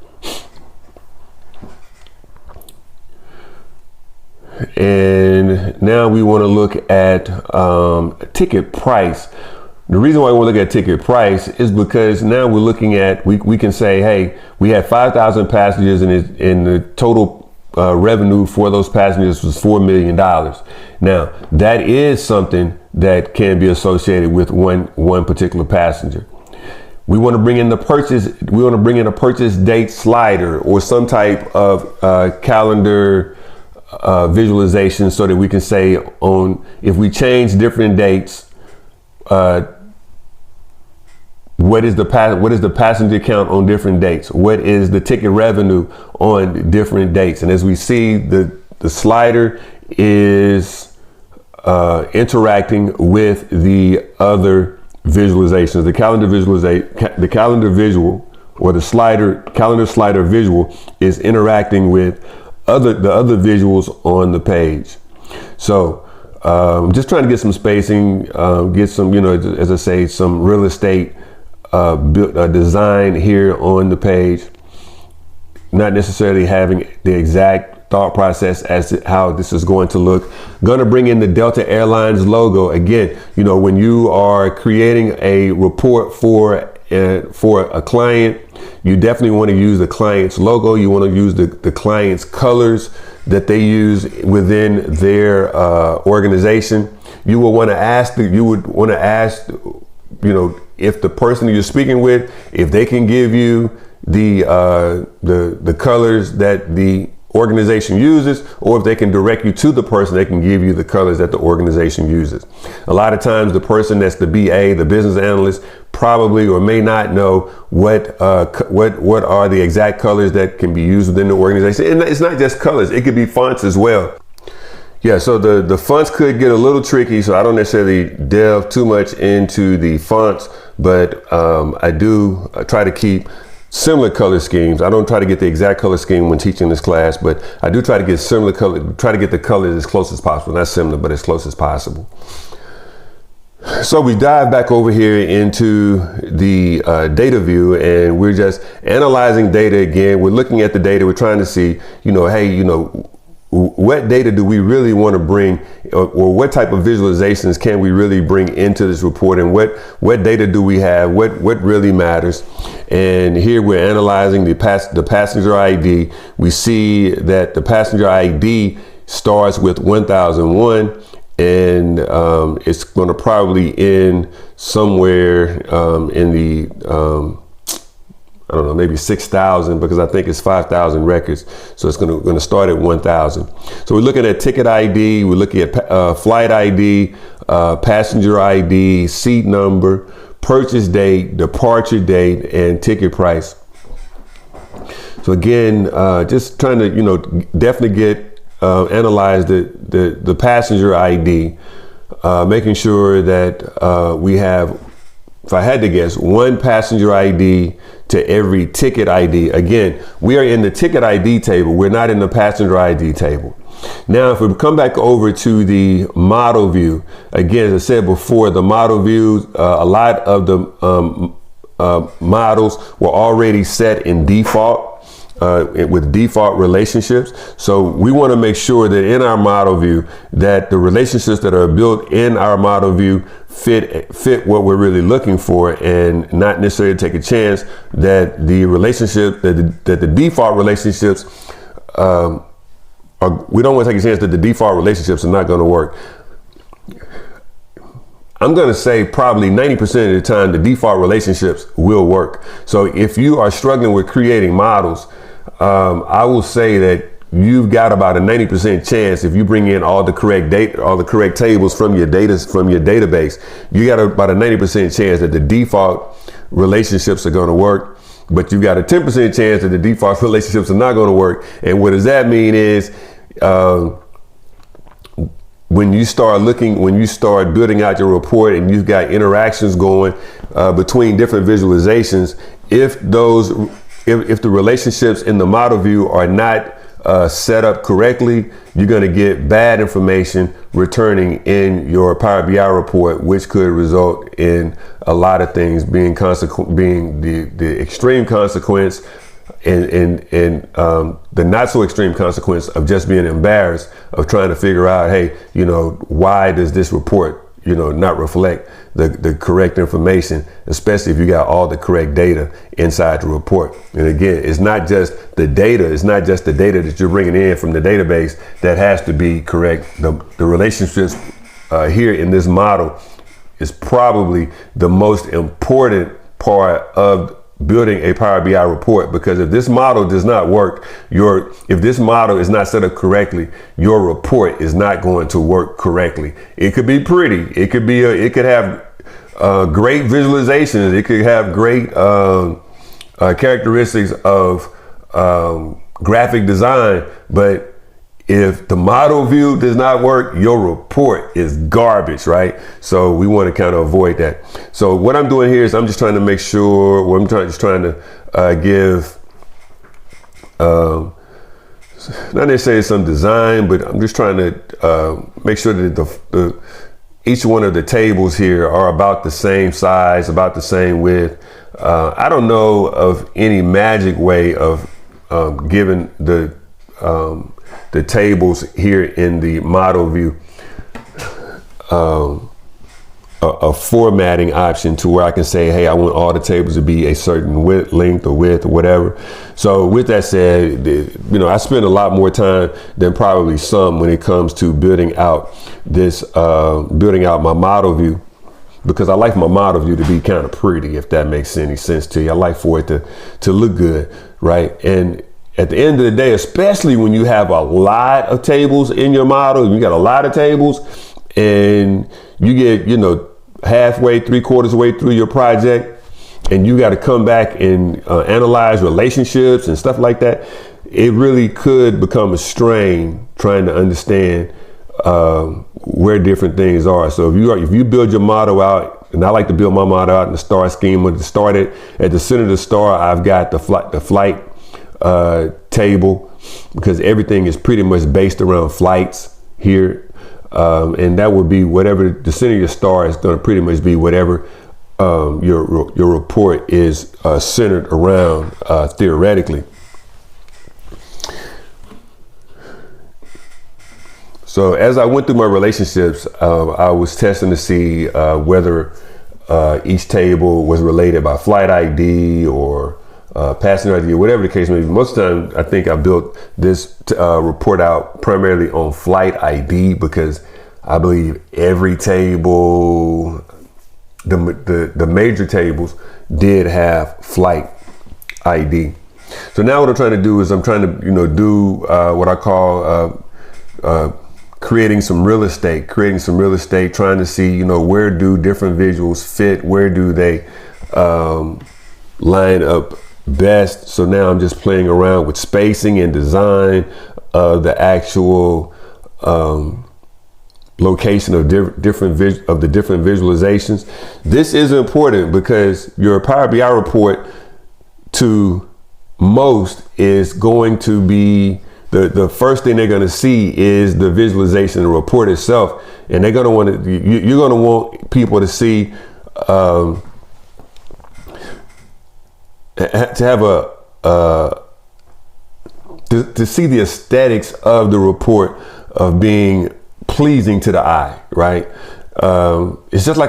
And now we want to look at ticket price. The reason why we want to look at ticket price is because now we're looking at, we can say, hey, we had 5,000 passengers and the total revenue for those passengers was $4 million. Now that is something that can be associated with one particular passenger. We want to bring in a purchase date slider or some type of calendar visualization so that we can say if we change different dates, what is the passenger count on different dates? What is the ticket revenue on different dates? And as we see, the slider is interacting with the other visualizations. The calendar visual, or the calendar slider visual, is interacting with the other visuals on the page. So just trying to get some spacing, get some, as I say, some real estate design here on the page, not necessarily having the exact thought process as to how this is going to look. Going to bring in the Delta Airlines logo. Again, when you are creating a report for a client, you definitely want to use the client's logo. You want to use the client's colors that they use within their organization. You would want to ask, if the person you're speaking with, if they can give you the colors that the organization uses, or if they can direct you to the person, they can give you the colors that the organization uses. A lot of times the person that's the BA, the business analyst, probably or may not know what are the exact colors that can be used within the organization. And it's not just colors, it could be fonts as well. Yeah, so the fonts could get a little tricky, so I don't necessarily delve too much into the fonts, but I do try to keep similar color schemes. I don't try to get the exact color scheme when teaching this class, but I do try to get similar color, try to get the colors as close as possible. Not similar, but as close as possible. So we dive back over here into the data view, and we're just analyzing data again. We're looking at the data. We're trying to see, what data do we really want to bring, or what type of visualizations can we really bring into this report, and what data do we have, what really matters. And here we're analyzing the passenger ID. We see that the passenger ID starts with 1001, and it's going to probably end somewhere in the I don't know, maybe 6,000, because I think it's 5,000 records. So it's going to start at 1,000. So we're looking at ticket ID, we're looking at flight ID, passenger ID, seat number, purchase date, departure date, and ticket price. So again, just trying to, definitely analyze the passenger ID, making sure that we have, if I had to guess, one passenger ID to every ticket ID. Again, we are in the ticket ID table. We're not in the passenger ID table. Now, if we come back over to the model view, again, as I said before, the model view, a lot of the models were already set in default. With default relationships. So we want to make sure that in our model view that the relationships that are built in our model view fit what we're really looking for, and not necessarily take a chance that the relationship that the default relationships we don't want to take a chance that the default relationships are not going to work. I'm going to say probably 90% of the time the default relationships will work. So if you are struggling with creating models, I will say that you've got about a 90% chance, if you bring in all the correct data, all the correct tables from your database, you got about a 90% chance that the default relationships are going to work. But you've got a 10% chance that the default relationships are not going to work. And what does that mean is, when you start building out your report and you've got interactions going between different visualizations, if the relationships in the model view are not set up correctly, you're going to get bad information returning in your Power BI report, which could result in a lot of things being the extreme consequence, and the not so extreme consequence of just being embarrassed of trying to figure out, hey, why does this report not reflect the correct information, especially if you got all the correct data inside the report. And again, it's not just the data that you're bringing in from the database that has to be correct. The relationships here in this model is probably the most important part of building a Power BI report, because if this model does not work, if this model is not set up correctly, your report is not going to work correctly. It could be pretty. It could have great visualizations. It could have great characteristics of graphic design, but if the model view does not work, your report is garbage, right? So we want to kind of avoid that. So what I'm doing here is I'm just trying to make sure, just trying to give, not necessarily some design, but I'm just trying to make sure that each one of the tables here are about the same size, about the same width. I don't know of any magic way of giving the tables here in the model view a formatting option to where I can say, hey, I want all the tables to be a certain length or width or whatever. So with that said, I spend a lot more time than probably some when it comes to building out my model view, because I like my model view to be kind of pretty, if that makes any sense to you. I like for it to look good, right? And at the end of the day, especially when you have a lot of tables in your model, you got a lot of tables and you get, halfway, 3/4 way through your project, and you got to come back and analyze relationships and stuff like that, it really could become a strain trying to understand where different things are. So if you build your model out, and I like to build my model out in the star schema, to start it at the center of the star, I've got the flight table, because everything is pretty much based around flights here. And that would be whatever the center of your star is going to pretty much be whatever your report is centered around theoretically. So as I went through my relationships, I was testing to see whether each table was related by flight ID or passenger ID, or whatever the case may be. Most of the time, I think I built this report out primarily on flight ID, because I believe every table, the major tables, did have flight ID. So now what I'm trying to do is I'm trying to do what I call creating some real estate, trying to see where do different visuals fit, where do they line up best. So now I'm just playing around with spacing and design of the actual location of the different visualizations. This is important because your Power BI report to most is going to be the first thing they're going to see is the visualization of the report itself, and they're going to want you're going to want people to see to have to see the aesthetics of the report of being pleasing to the eye, right? It's just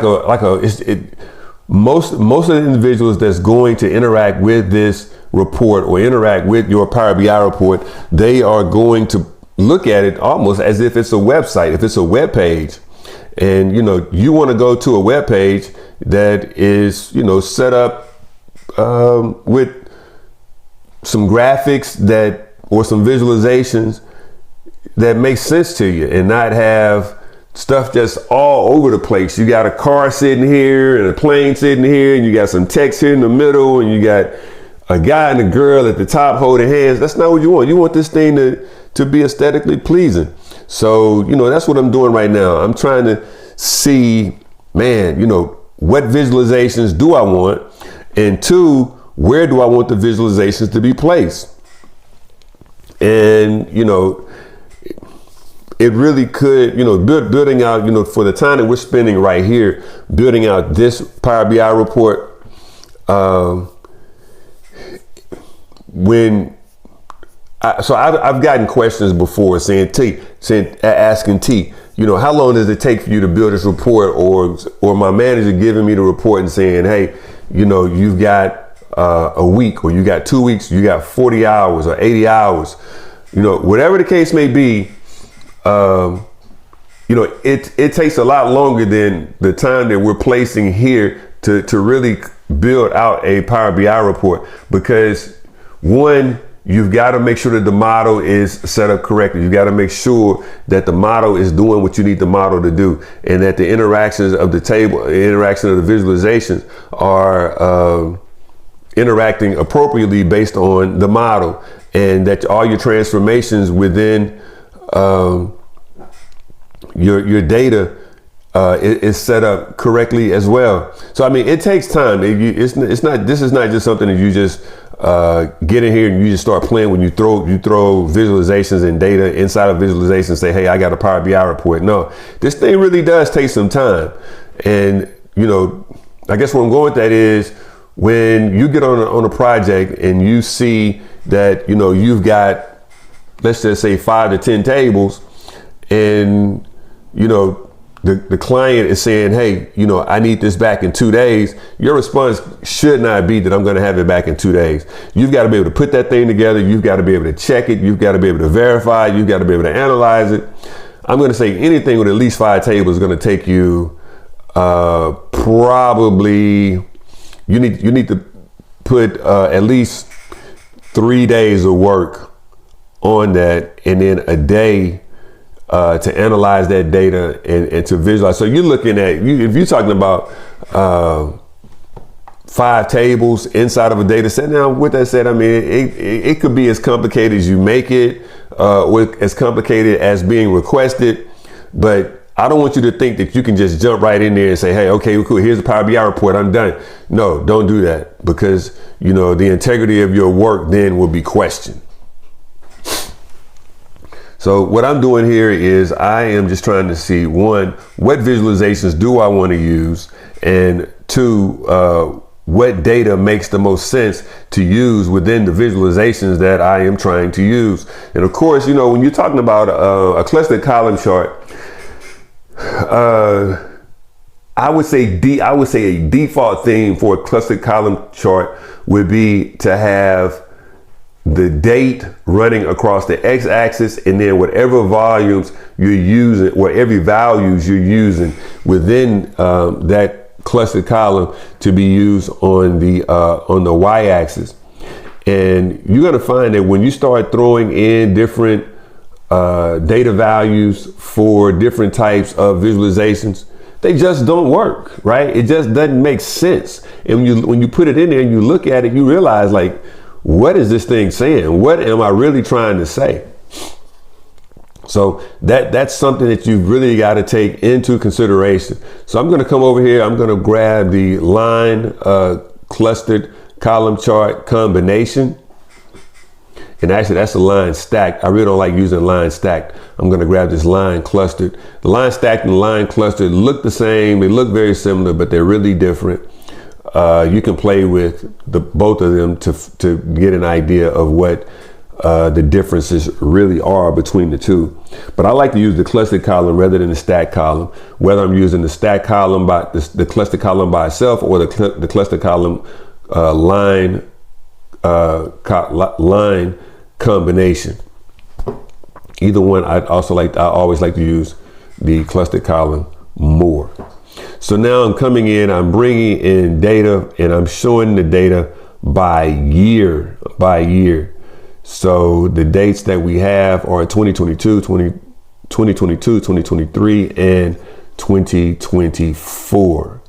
most of the individuals that's going to interact with this report or interact with your Power BI report, they are going to look at it almost as if it's a website, if it's a web page. And you want to go to a web page that is set up with some graphics or some visualizations that make sense to you, and not have stuff just all over the place. You got a car sitting here and a plane sitting here, and you got some text here in the middle, and you got a guy and a girl at the top holding hands. That's not what you want. You want this thing to be aesthetically pleasing. So, that's what I'm doing right now. I'm trying to see, what visualizations do I want? And two, where do I want the visualizations to be placed? And, it really could, building out, for the time that we're spending right here, building out this Power BI report, I've gotten questions before asking T, how long does it take for you to build this report, or my manager giving me the report and saying, hey, you've got a week, or you got 2 weeks, you got 40 hours or 80 hours, whatever the case may be. It takes a lot longer than the time that we're placing here to really build out a Power BI report, because one, you've got to make sure that the model is set up correctly. You got to make sure that the model is doing what you need the model to do, and that the interactions of the table, interaction of the visualizations are interacting appropriately based on the model, and that all your transformations within your data is set up correctly as well. So I mean, it takes time. This is not just something that you just get in here and you just start playing when you throw visualizations and data inside of visualizations, say, hey, I got a Power BI report. No, this thing really does take some time. And I guess where I'm going with that is, when you get on a project and you see that you've got, let's just say, 5 to 10 tables, and the client is saying, hey, I need this back in 2 days. Your response should not be that I'm going to have it back in 2 days. You've got to be able to put that thing together. You've got to be able to check it. You've got to be able to verify. You've got to be able to analyze it. I'm going to say anything with at least 5 tables is going to take you probably, you need to put at least 3 days of work on that, and then a day to analyze that data and to visualize. So you're looking at, if you're talking about 5 tables inside of a data set. Now, with that said, I mean, it could be as complicated as you make it, as complicated as being requested, but I don't want you to think that you can just jump right in there and say, hey, okay, cool, here's the Power BI report, I'm done. No, don't do that, because the integrity of your work then will be questioned. So what I'm doing here is I am just trying to see, one, what visualizations do I want to use, and two, what data makes the most sense to use within the visualizations that I am trying to use. And of course, when you're talking about a clustered column chart, I would say a default theme for a clustered column chart would be to have the date running across the x-axis, and then whatever volumes you're using, whatever values you're using within that clustered column to be used on the y-axis. And you're going to find that when you start throwing in different data values for different types of visualizations, they just don't work, right? It just doesn't make sense. And when you put it in there and you look at it, you realize, like, what is this thing saying? What am I really trying to say? So that's something that you've really got to take into consideration. So I'm going to come over here. I'm going to grab the line clustered column chart combination. And actually, that's a line stacked. I really don't like using line stacked. I'm going to grab this line clustered. The line stacked and the line clustered look the same. They look very similar, but they're really different. You can play with both of them to get an idea of what the differences really are between the two. But I like to use the clustered column rather than the stacked column, whether I'm using the stacked column by the clustered column by itself, or the clustered column line combination. Either one. I always like to use the clustered column more. So now I'm coming in, I'm bringing in data, and I'm showing the data by year. So the dates that we have are 2022, 2023, and 2024.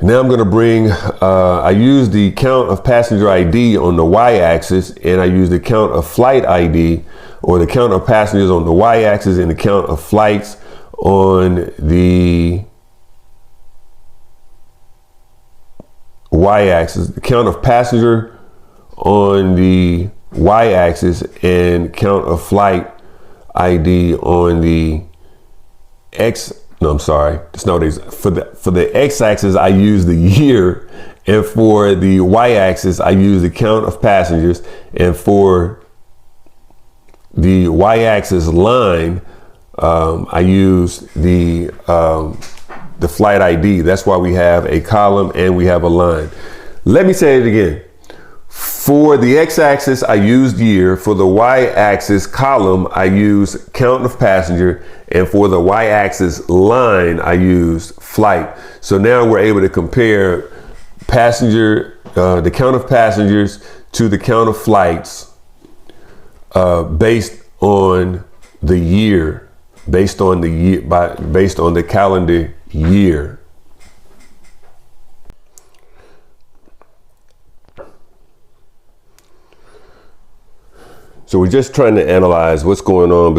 Now I'm going to bring, I use the count of passenger ID on the y-axis, and I use the count of flight ID, or the count of passengers on the y-axis, and the count of flights on the y-axis. The count of passenger on the y-axis and count of flight ID on the for the x-axis I use the year, and for the y-axis I use the count of passengers, and for the y-axis line I use the flight ID. That's why we have a column and we have a line. Let me say it again. For the x-axis, I used year. For the y-axis column, I used count of passenger. And for the y-axis line, I used flight. So now we're able to compare passenger, the count of passengers to the count of flights based on the year, based on the calendar year. So we're just trying to analyze what's going on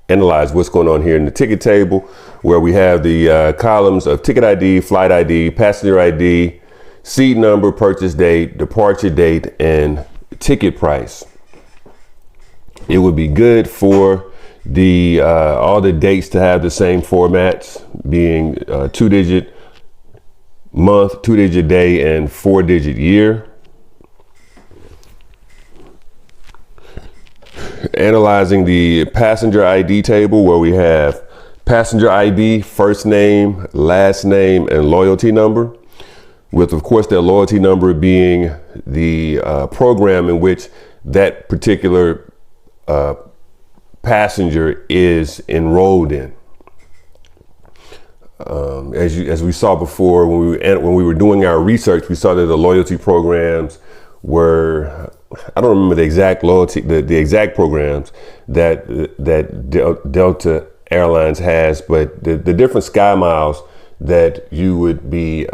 analyze what's going on here in the ticket table, where we have the columns of ticket ID, flight ID, passenger ID, seat number, purchase date, departure date, and ticket price. It would be good for the all the dates to have the same formats, being 2-digit month, 2-digit day, and 4-digit year. Analyzing the passenger ID table, where we have passenger ID, first name, last name, and loyalty number, with of course their loyalty number being the program in which that particular passenger is enrolled in. As we saw before, when we were doing our research, we saw that the loyalty programs were, I don't remember the exact loyalty, the exact programs that Delta Airlines has, but the different sky miles that you would be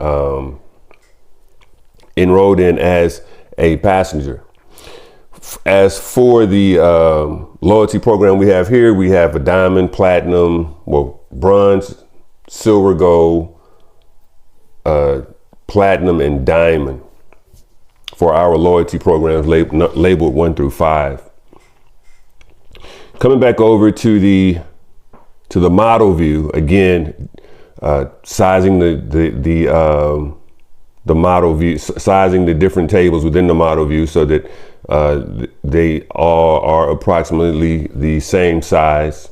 enrolled in as a passenger. As for the loyalty program we have here, we have a diamond, platinum, bronze, silver, gold, platinum, and diamond for our loyalty programs labeled 1 through 5. Coming back over to the model view again, sizing the model view, sizing the different tables within the model view so that they all are approximately the same size.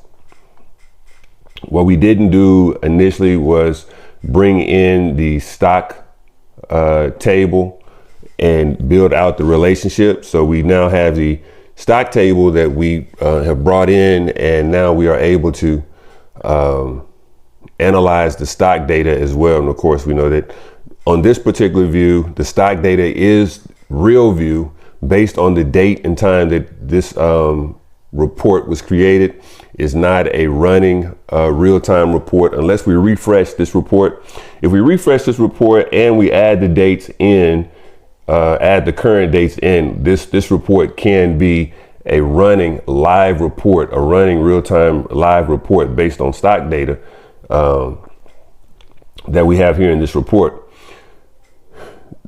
What we didn't do initially was bring in the stock table and build out the relationship. So we now have the stock table that we have brought in, and now we are able to analyze the stock data as well. And of course, we know that on this particular view, the stock data is real view based on the date and time that this report was created. Is not a running real-time report unless we refresh this report. If we refresh this report and we add the dates in, add the current dates in, this report can be a running live report, a running real-time live report based on stock data that we have here in this report.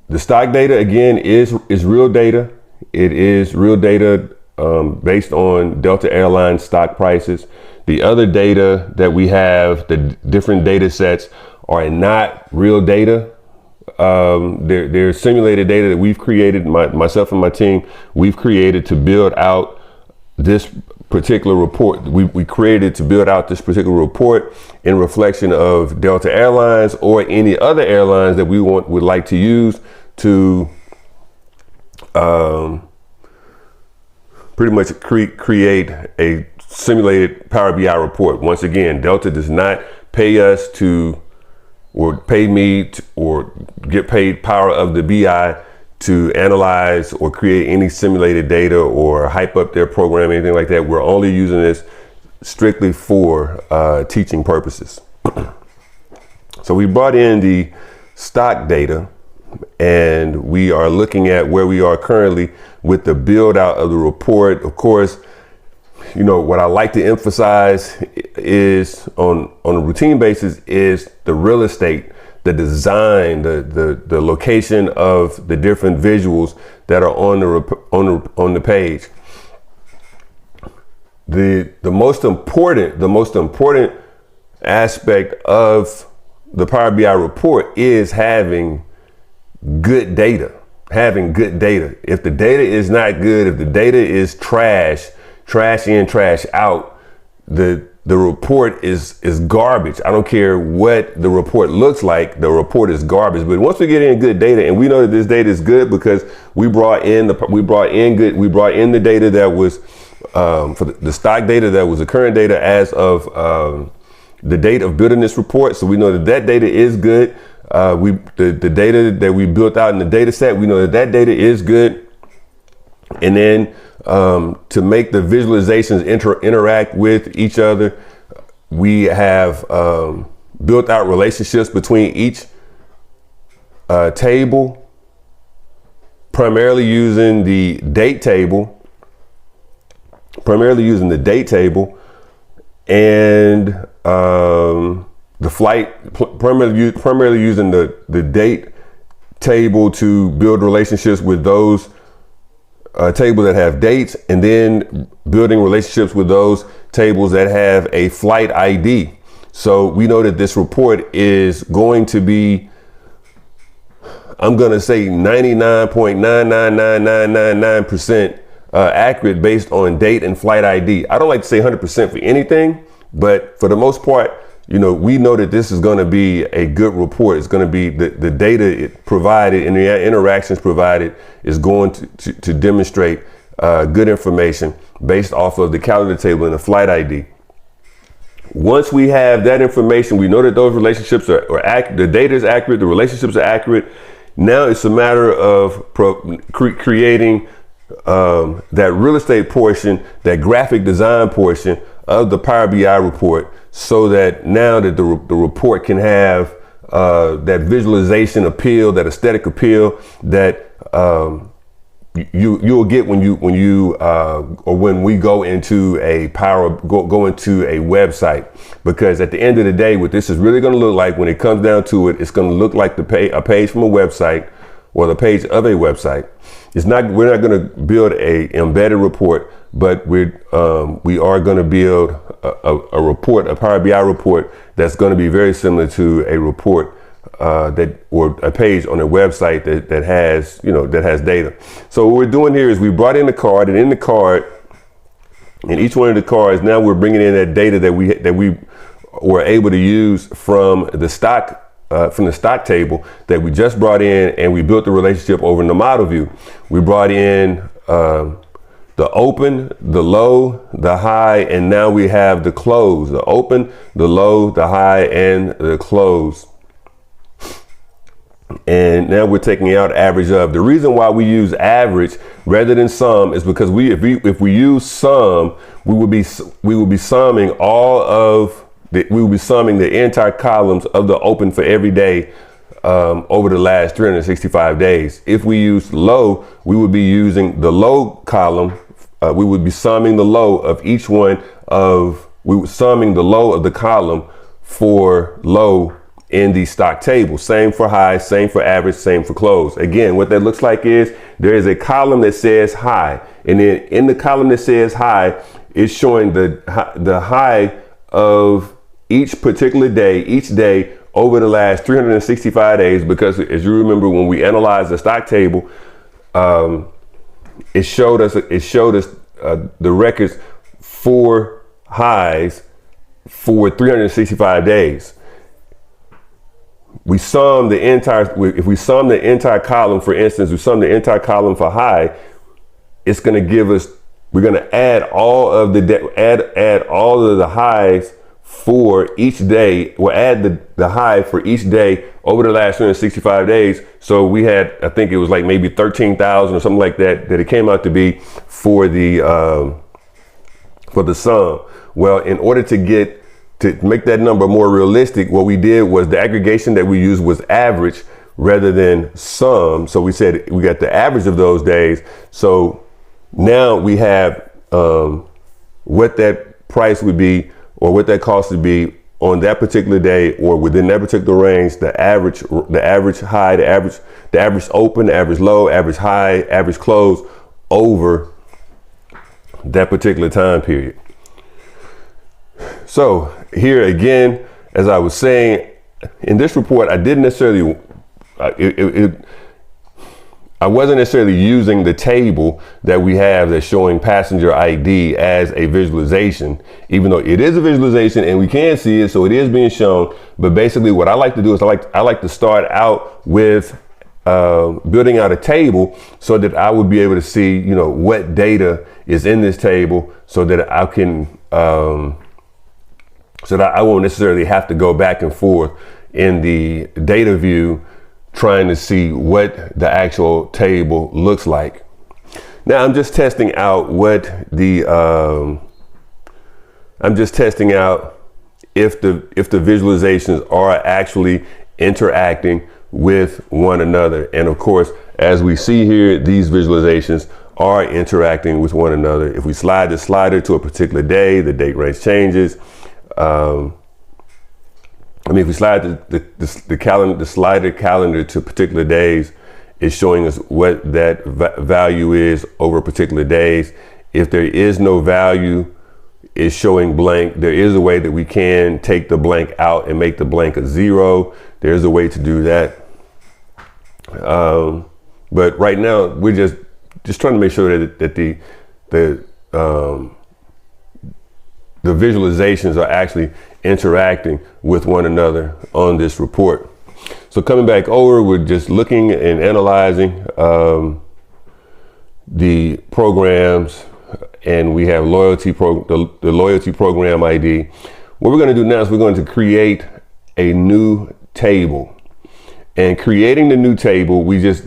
The stock data again is real data. It is real data based on Delta Airlines stock prices. The other data that we have, the different data sets, are not real data. They're simulated data that we've created, myself and my team, we've created to build out this particular report. We created to build out this particular report in reflection of Delta Airlines or any other airlines that we would like to use to pretty much create a simulated Power BI report. Once again, Delta does not pay us to, or pay me to, or get paid Power of the BI to analyze or create any simulated data or hype up their program, anything like that. We're only using this strictly for teaching purposes. So we brought in the stock data, and we are looking at where we are currently with the build out of the report. Of course, you know, what I like to emphasize is on a routine basis is the real estate, the design, the location of the different visuals that are on the page. The most important aspect of the Power BI report is having good data. If the data is not good, if the data is trash in, trash out, the the report is garbage. I don't care what the report looks like. The report is garbage. But once we get in good data, and we know that this data is good because we brought in the data that was for the stock data that was the current data as of the date of building this report. So we know that that data is good. The data that we built out in the data set, we know that that data is good. And then to make the visualizations interact with each other, we have built out relationships between each table, primarily using the date table, and the flight, primarily using the date table to build relationships with those tables that have dates, and then building relationships with those tables that have a flight ID. So we know that this report is going to be, I'm going to say 99.999999% accurate based on date and flight ID. I don't like to say 100% for anything, but for the most part, you know, we know that this is going to be a good report. It's going to be the data it provided and the interactions provided is going to demonstrate good information based off of the calendar table and the flight ID. Once we have that information, we know that those relationships are accurate, the data is accurate, the relationships are accurate. Now it's a matter of creating that real estate portion, that graphic design portion of the Power BI report, so that now that the report can have that visualization appeal, that aesthetic appeal that you'll get when we go into a go into a website. Because at the end of the day, what this is really going to look like when it comes down to it, it's going to look like a page from a website or the page of a website. We're not going to build a embedded report, but we are going to build a report, a Power BI report that's going to be very similar to a report or a page on a website that has data. So what we're doing here is we brought in the card, and in the card, in each one of the cards, now we're bringing in that data that we were able to use from the stock table that we just brought in, and we built the relationship over in the model view. We brought in the open, the low, the high, and now we have the close. The open, the low, the high, and the close. And now we're taking out average of. The reason why we use average rather than sum is because if we use sum, we would be summing the entire columns of the open for every day over the last 365 days. If we use low, we would be using the low column. We would be summing the low of each summing the low of the column for low in the stock table. Same for high, same for average, same for close. Again, what that looks like is there is a column that says high, and then in the column that says high, it's showing the high of each particular day, each day over the last 365 days, because as you remember, when we analyzed the stock table, it showed us the records for highs for 365 days. We sum the entire, if we sum the entire column, for instance, we sum the entire column for high, it's going to give us, we're going to add all of the highs for each day. We'll add the high for each day over the last 365 days. So we had, I think it was like maybe 13,000 or something like that it came out to be for the sum. Well, in order to make that number more realistic, what we did was the aggregation that we used was average rather than sum. So we said we got the average of those days. So now we have what that price would be, or what that cost would be on that particular day, or within that particular range, the average high, the average open, the average low, average high, average close over that particular time period. So here again, as I was saying, in this report, I didn't necessarily, I wasn't necessarily using the table that we have that's showing passenger ID as a visualization, even though it is a visualization and we can see it, so it is being shown. But basically what I like to do is I like to start out with building out a table so that I would be able to see, you know, what data is in this table, so that I can, so that I won't necessarily have to go back and forth in the data view trying to see what the actual table looks like. Now I'm just testing out what the, I'm just testing out if the visualizations are actually interacting with one another. And of course, as we see here, these visualizations are interacting with one another. If we slide the slider to a particular day, the date range changes. If we slide the slider calendar to particular days, it's showing us what that value is over particular days. If there is no value, it's showing blank. There is a way that we can take the blank out and make the blank a 0. There's a way to do that. But right now we're just trying to make sure that the visualizations are actually interacting with one another on this report. So coming back over, we're just looking and analyzing the programs, and we have the loyalty program ID. What we're going to do now is we're going to create a new table. And creating the new table, we just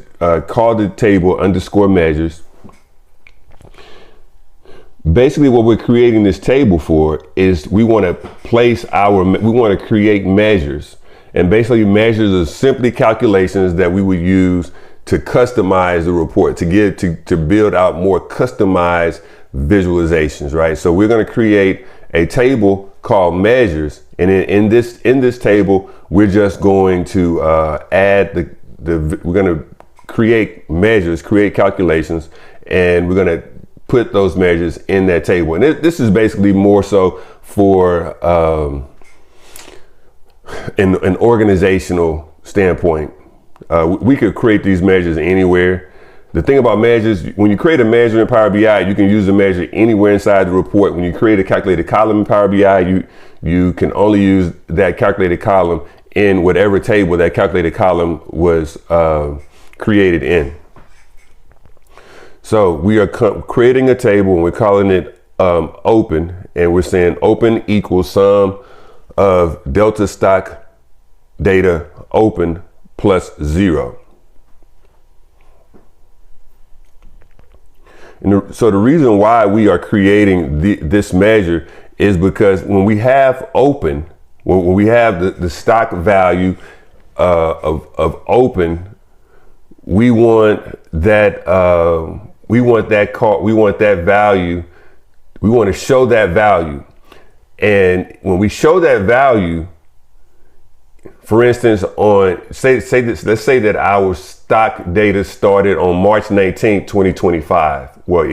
call the table _measures. Basically what we're creating this table for is we want to create measures. And basically measures are simply calculations that we would use to customize the report, to build out more customized visualizations, right? So we're going to create a table called measures. And in this table, we're just going to add we're going to create measures, create calculations, and we're going to put those measures in that table. And this is basically more so for an organizational standpoint. We could create these measures anywhere. The thing about measures, when you create a measure in Power BI, you can use the measure anywhere inside the report. When you create a calculated column in Power BI, you can only use that calculated column in whatever table that calculated column was created in. So we are creating a table and we're calling it open, and we're saying open equals sum of Delta stock data open plus 0. And so the reason why we are creating this measure is because when we have open, when we have the stock value of open, we want that value. We want to show that value. And when we show that value, for instance, let's say that our stock data started on March 19, 2025. Well,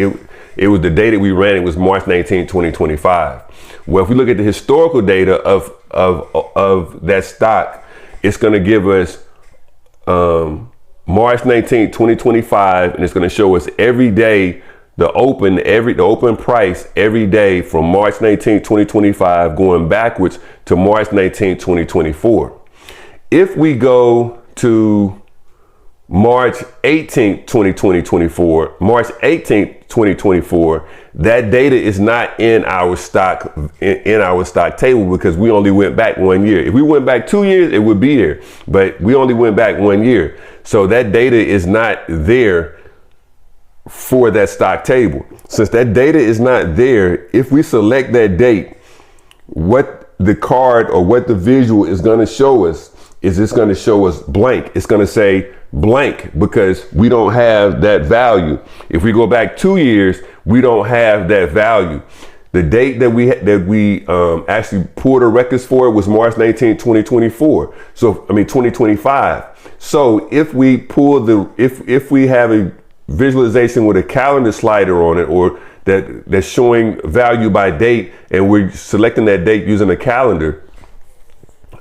it was the day that we ran, it was March 19, 2025. Well, if we look at the historical data of that stock, it's going to give us March 19, 2025, and it's going to show us every day the open price every day from March 19, 2025 going backwards to March 19, 2024. If we go to March 18, 2024, March 18, 2024, that data is not in our stock table because we only went back 1 year. If we went back 2 years, it would be there, but we only went back 1 year. So that data is not there for that stock table. Since that data is not there, if we select that date, what the card or what the visual is going to show us is it's going to show us blank. It's going to say blank because we don't have that value. If we go back 2 years, we don't have that value. The date that we actually pulled the records for was March 19, 2024. 2025. So if we pull if we have a visualization with a calendar slider on it, or that's showing value by date, and we're selecting that date using a calendar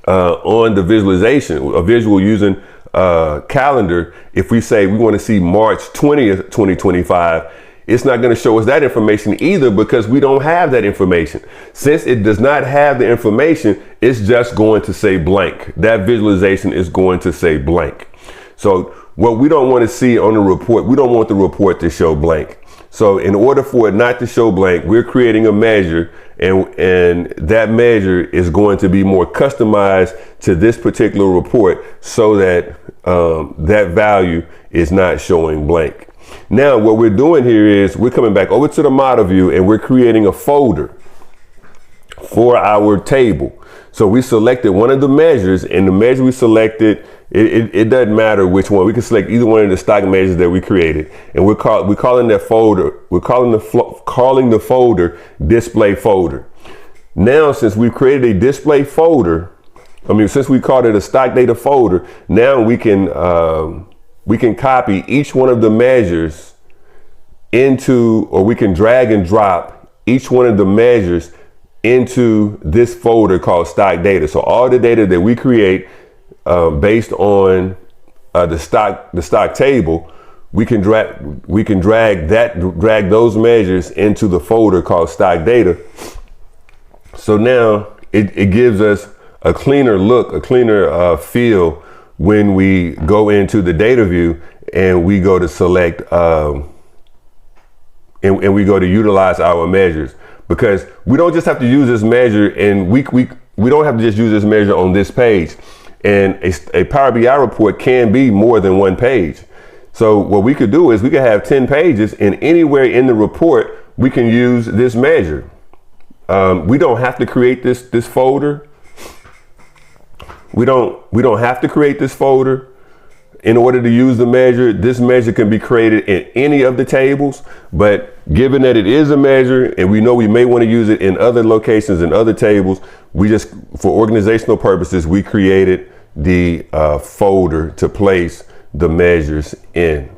on the visualization, a visual using calendar, if we say we want to see March 20th, 2025, it's not going to show us that information either, because we don't have that information. Since it does not have the information, it's just going to say blank. That visualization is going to say blank. So what we don't want to see on the report, we don't want the report to show blank. So in order for it not to show blank, we're creating a measure, and that measure is going to be more customized to this particular report, so that that value is not showing blank. Now, what we're doing here is we're coming back over to the model view, and we're creating a folder for our table. So we selected one of the measures, and the measure we selected, it doesn't matter which one. We can select either one of the stock measures that we created, and we're calling that folder. We're calling the folder display folder. Now, since we've created a display folder, since we called it a stock data folder, now we can copy each one of the measures into, or we can drag and drop each one of the measures into this folder called stock data. So all the data that we create based on the stock table, we can drag those measures into the folder called stock data. So now it gives us a cleaner look, a cleaner feel when we go into the data view and we go to select and we go to utilize our measures, because we don't just have to use this measure, and we don't have to just use this measure on this page. And a Power BI report can be more than one page. So what we could do is we could have 10 pages, and anywhere in the report we can use this measure. We don't have to create this folder. We don't have to create this folder in order to use the measure. This measure can be created in any of the tables, but given that it is a measure and we know we may want to use it in other locations and other tables, we just, for organizational purposes, we created the folder to place the measures in.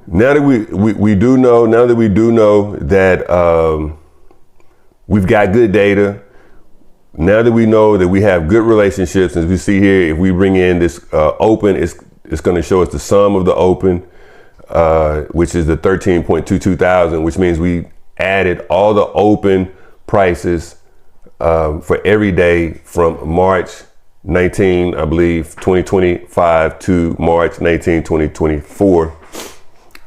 Now that we do know that we've got good data, now that we know that we have good relationships, as we see here, if we bring in this open, it's going to show us the sum of the open, which is the 13.22 thousand, which means we added all the open prices for every day from March 19, I believe, 2025 to March 19, 2024.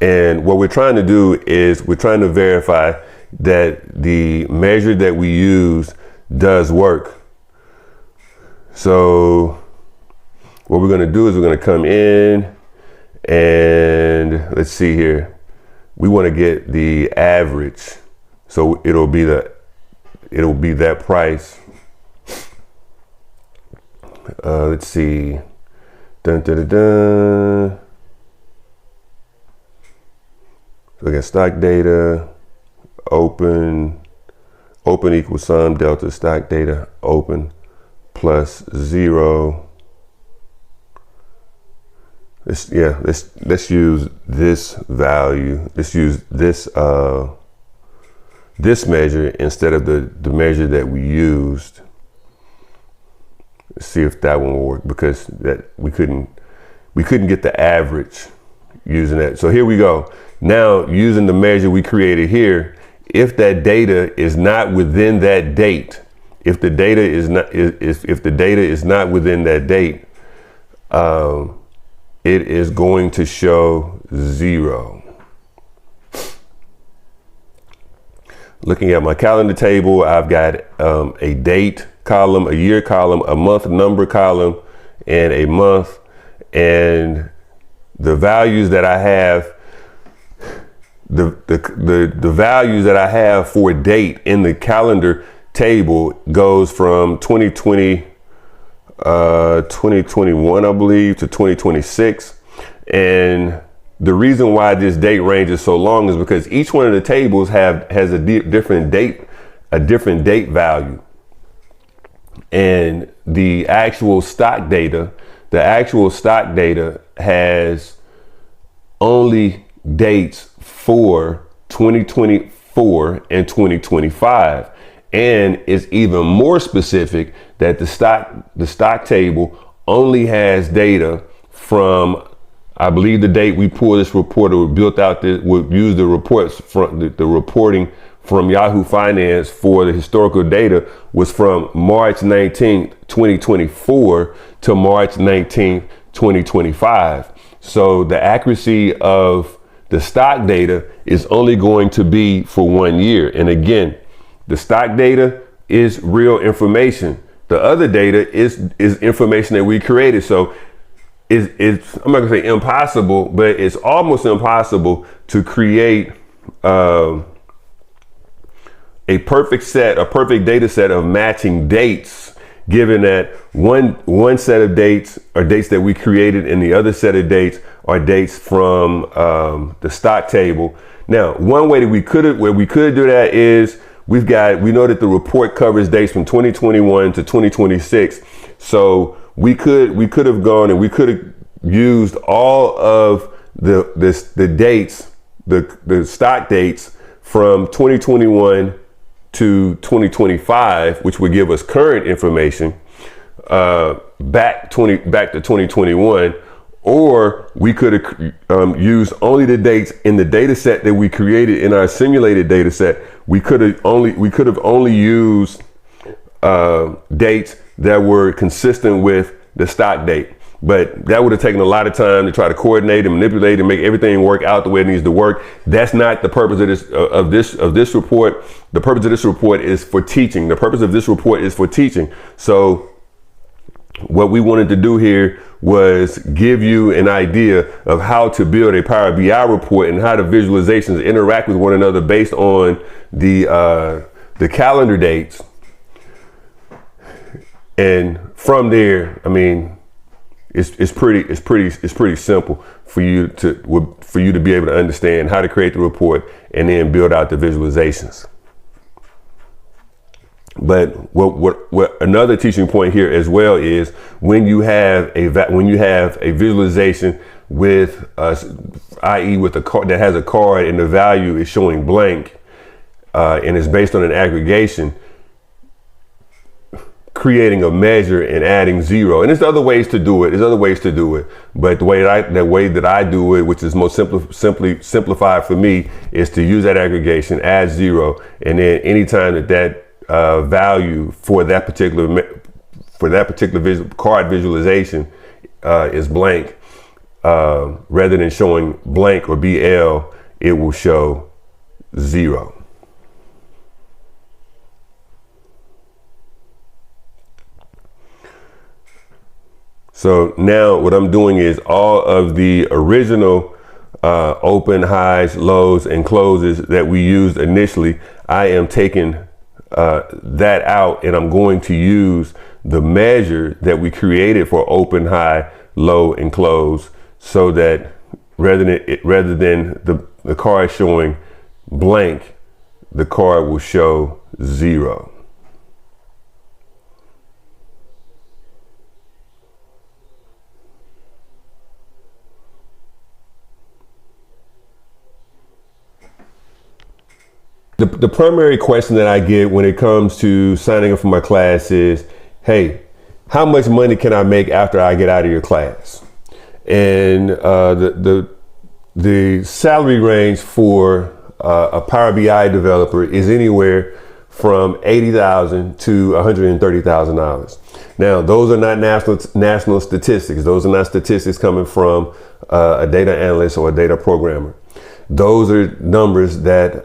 And what we're trying to do is we're trying to verify that the measure that we use does work. So what we're going to do is we're going to come in and let's see here. We want to get the average. So it'll be that price. Let's see. Dun, dun, dun, dun. So we got stock data, open equals sum delta stock data open plus 0. Let's use this value. Let's use this this measure instead of the measure that we used. Let's see if that one will work, because that we couldn't get the average using that. So here we go. Now, using the measure we created here, if that data is not within that date, if the data is not within that date, it is going to show 0. Looking at my calendar table, I've got a date column, a year column, a month number column, and a month. And the values that I have, the values that I have for date in the calendar table goes from 2021, I believe, to 2026. And the reason why this date range is so long is because each one of the tables has a different date value. And the actual stock data has only dates for 2024 and 2025. And it's even more specific that the stock table only has data from, I believe the date we pulled this report or built out this, would use the reports from the reporting from Yahoo Finance for the historical data was from March 19th, 2024 to March 19th, 2025. So the accuracy of the stock data is only going to be for 1 year. And again, the stock data is real information. The other data is information that we created. So it's I'm not gonna say impossible, but it's almost impossible to create a perfect data set of matching dates, given that one set of dates are dates that we created and the other set of dates are dates from the stock table. Now, one way that we could do that is we know that the report covers dates from 2021 to 2026. So we could have gone and we could have used all of the dates, the stock dates from 2021 to 2025, which would give us current information back to 2021, or we could have used only the dates in the data set that we created in our simulated data set. We could have only used dates that were consistent with the stock date. But that would have taken a lot of time to try to coordinate and manipulate and make everything work out the way it needs to work. That's not the purpose of this report. The purpose of this report is for teaching. The purpose of this report is for teaching. So what we wanted to do here was give you an idea of how to build a Power BI report and how the visualizations interact with one another based on the calendar dates. And from there, I mean, it's pretty simple for you to be able to understand how to create the report and then build out the visualizations. But what another teaching point here as well is when you have a visualization with i.e. with a card that has a card and the value is showing blank and it's based on an aggregation, creating a measure and adding 0. And there's other ways to do it. But the way that I do it, which is most simply simplified for me, is to use that aggregation, add 0, and then anytime that value for that particular card visualization is blank, rather than showing blank or BL, it will show 0. So now what I'm doing is all of the original open, highs, lows, and closes that we used initially, I am taking that out, and I'm going to use the measure that we created for open, high, low, and close, so that rather than the card showing blank, the card will show 0. The primary question that I get when it comes to signing up for my class is, hey, how much money can I make after I get out of your class? And the salary range for a Power BI developer is anywhere from $80,000 to $130,000. Now, those are not national statistics. Those are not statistics coming from a data analyst or a data programmer. Those are numbers that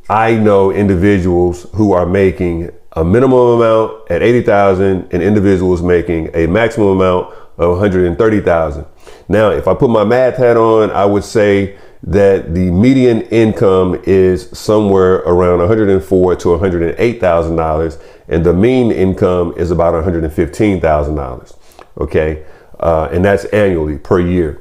I know individuals who are making a minimum amount at $80,000 and individuals making a maximum amount of $130,000. Now, if I put my math hat on, I would say that the median income is somewhere around $104,000 to $108,000, and the mean income is about $115,000. Okay, and that's annually per year.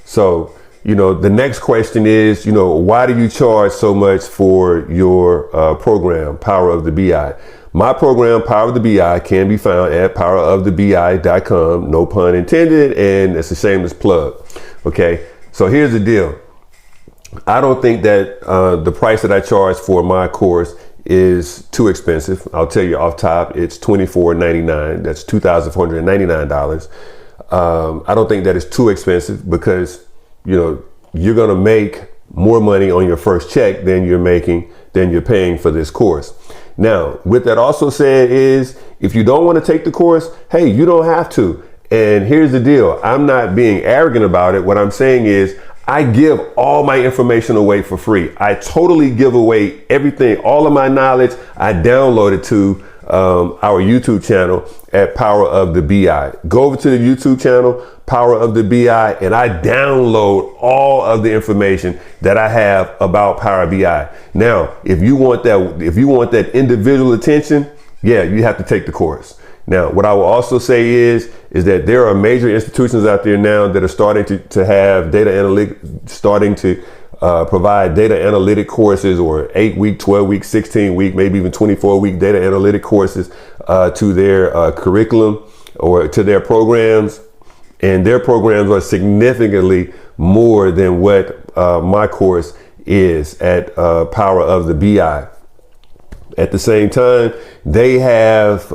So, the next question is, why do you charge so much for your program, Power of the BI? My program, Power of the BI, can be found at powerofthebi.com, no pun intended, and it's a shameless plug. Okay, so here's the deal. I don't think that the price that I charge for my course is too expensive. I'll tell you off top, it's $24.99. That's $2,499. I don't think that is too expensive because, you're going to make more money on your first check than you're paying for this course. Now, with that also said is, if you don't want to take the course, hey, you don't have to. And here's the deal. I'm not being arrogant about it. What I'm saying is I give all my information away for free. I totally give away everything, all of my knowledge. I download it to our YouTube channel at Power of the BI. Go over to the YouTube channel, Power of the BI, and I download all of the information that I have about Power BI. Now, if you want that individual attention, yeah, you have to take the course. Now, what I will also say is that there are major institutions out there now that are starting to have data analytic, starting to provide data analytic courses, or 8-week, 12-week, 16-week, maybe even 24-week data analytic courses to their curriculum or to their programs. And their programs are significantly more than what my course is at Power of the BI. At the same time, they have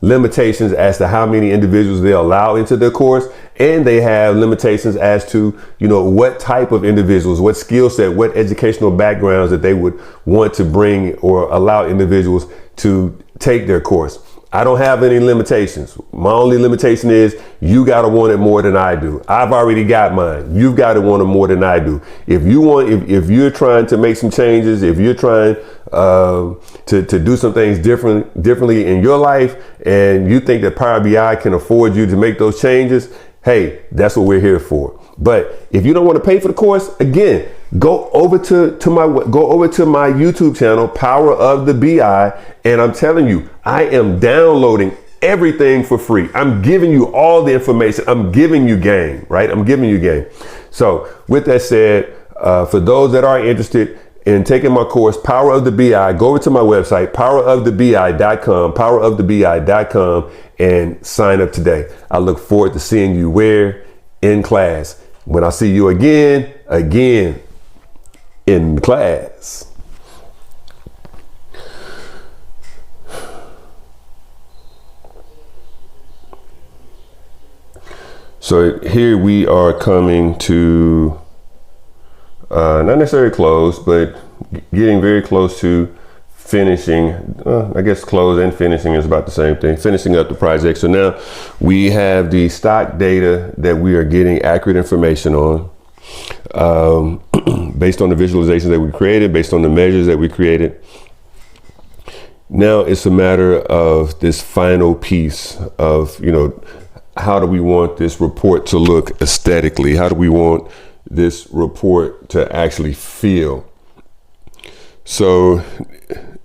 limitations as to how many individuals they allow into their course, and they have limitations as to what type of individuals, what skill set, what educational backgrounds that they would want to bring or allow individuals to take their course. I don't have any limitations. My only limitation is you got to want it more than I do. I've already got mine. You've got to want it more than I do. If if you're trying to make some changes, if you're trying to do some things differently in your life, and you think that Power BI can afford you to make those changes, hey, that's what we're here for. But if you don't want to pay for the course, again, go over to my YouTube channel, Power of the BI, and I'm telling you, I am downloading everything for free. I'm giving you all the information. I'm giving you game, right? I'm giving you game. So with that said, for those that are interested in taking my course, Power of the BI, go over to my website, powerofthebi.com, powerofthebi.com, and sign up today. I look forward to seeing you where? In class. When I see you again in class. So here we are coming to not necessarily close, but getting very close to finishing. I guess close and finishing is about the same thing, finishing up the project. So now we have the stock data that we are getting accurate information on, based on the visualizations that we created, based on the measures that we created. Now it's a matter of this final piece of, how do we want this report to look aesthetically? How do we want this report to actually feel? So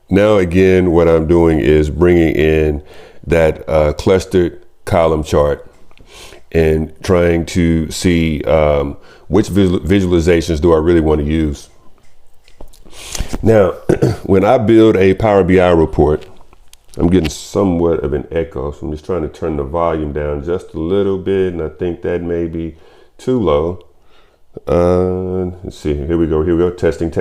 now again, what I'm doing is bringing in that clustered column chart and trying to see which visualizations do I really want to use. Now, when I build a Power BI report, I'm getting somewhat of an echo, so I'm just trying to turn the volume down just a little bit, and I think that may be too low. Let's see, here we go, testing. And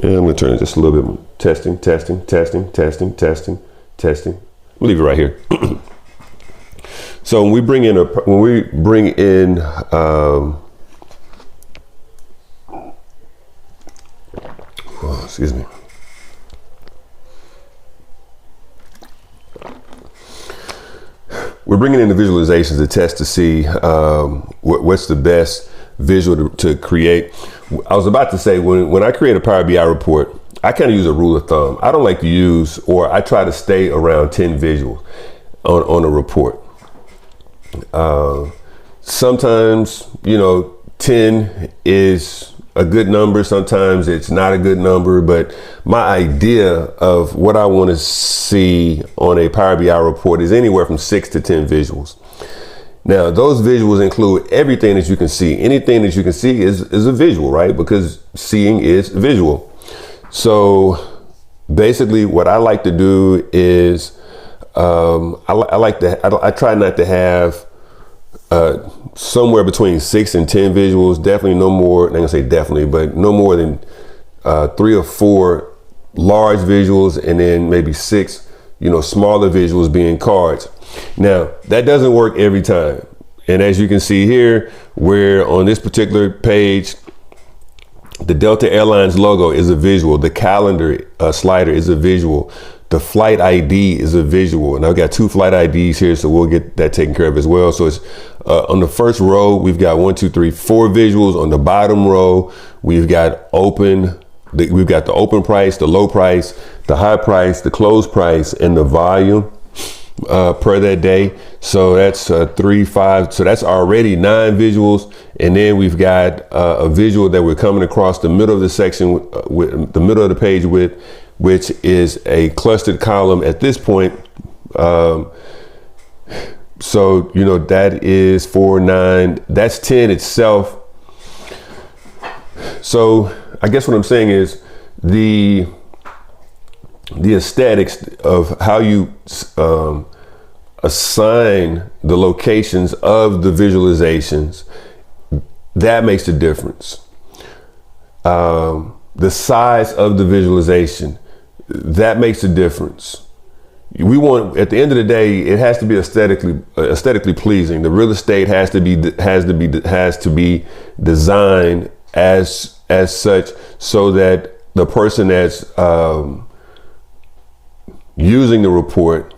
I'm gonna turn it just a little bit more. Testing. I'll leave it right here. So when we bring in excuse me. We're bringing in the visualizations to test to see what's the best visual to create. I was about to say, when I create a Power BI report, I kind of use a rule of thumb. I don't like to use, or I try to stay around 10 visuals on a report. Sometimes, 10 is a good number. Sometimes it's not a good number, but my idea of what I want to see on a Power BI report is anywhere from 6 to 10 visuals. Now, those visuals include everything that you can see. Anything that you can see is a visual, right? Because seeing is visual. So basically what I like to do is I try not to have somewhere between 6 and 10 visuals. Definitely no more, I'm not gonna say definitely, but no more than 3 or 4 large visuals, and then maybe 6, smaller visuals being cards. Now, that doesn't work every time. And as you can see here, where on this particular page, the Delta Airlines logo is a visual. The calendar slider is a visual. The flight ID is a visual. And I've got 2 flight IDs here, so we'll get that taken care of as well. So it's on the first row, we've got 1, 2, 3, 4 visuals. On the bottom row, we've got the open price, the low price, the high price, the close price, and the volume per that day. So that's 3, 5. So that's already 9 visuals. And then we've got a visual that we're coming across the middle of the section with the middle of the page with, which is a clustered column at this point. So, that is 4, 9, that's 10 itself. So I guess what I'm saying is the aesthetics of how you assign the locations of the visualizations, that makes a difference. The size of the visualization, that makes a difference. We want, at the end of the day, it has to be aesthetically pleasing. The real estate has to be designed as such, so that the person that's using the report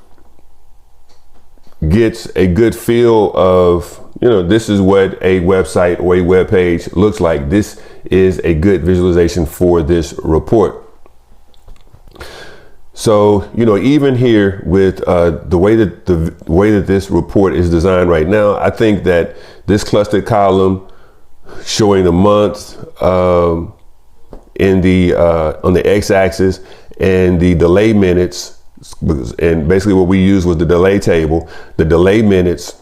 gets a good feel of, this is what a website or a web page looks like. This is a good visualization for this report. So, even here with the way that this report is designed right now, I think that this clustered column showing the month in the on the x-axis and the delay minutes, and basically what we used was the delay table. The delay minutes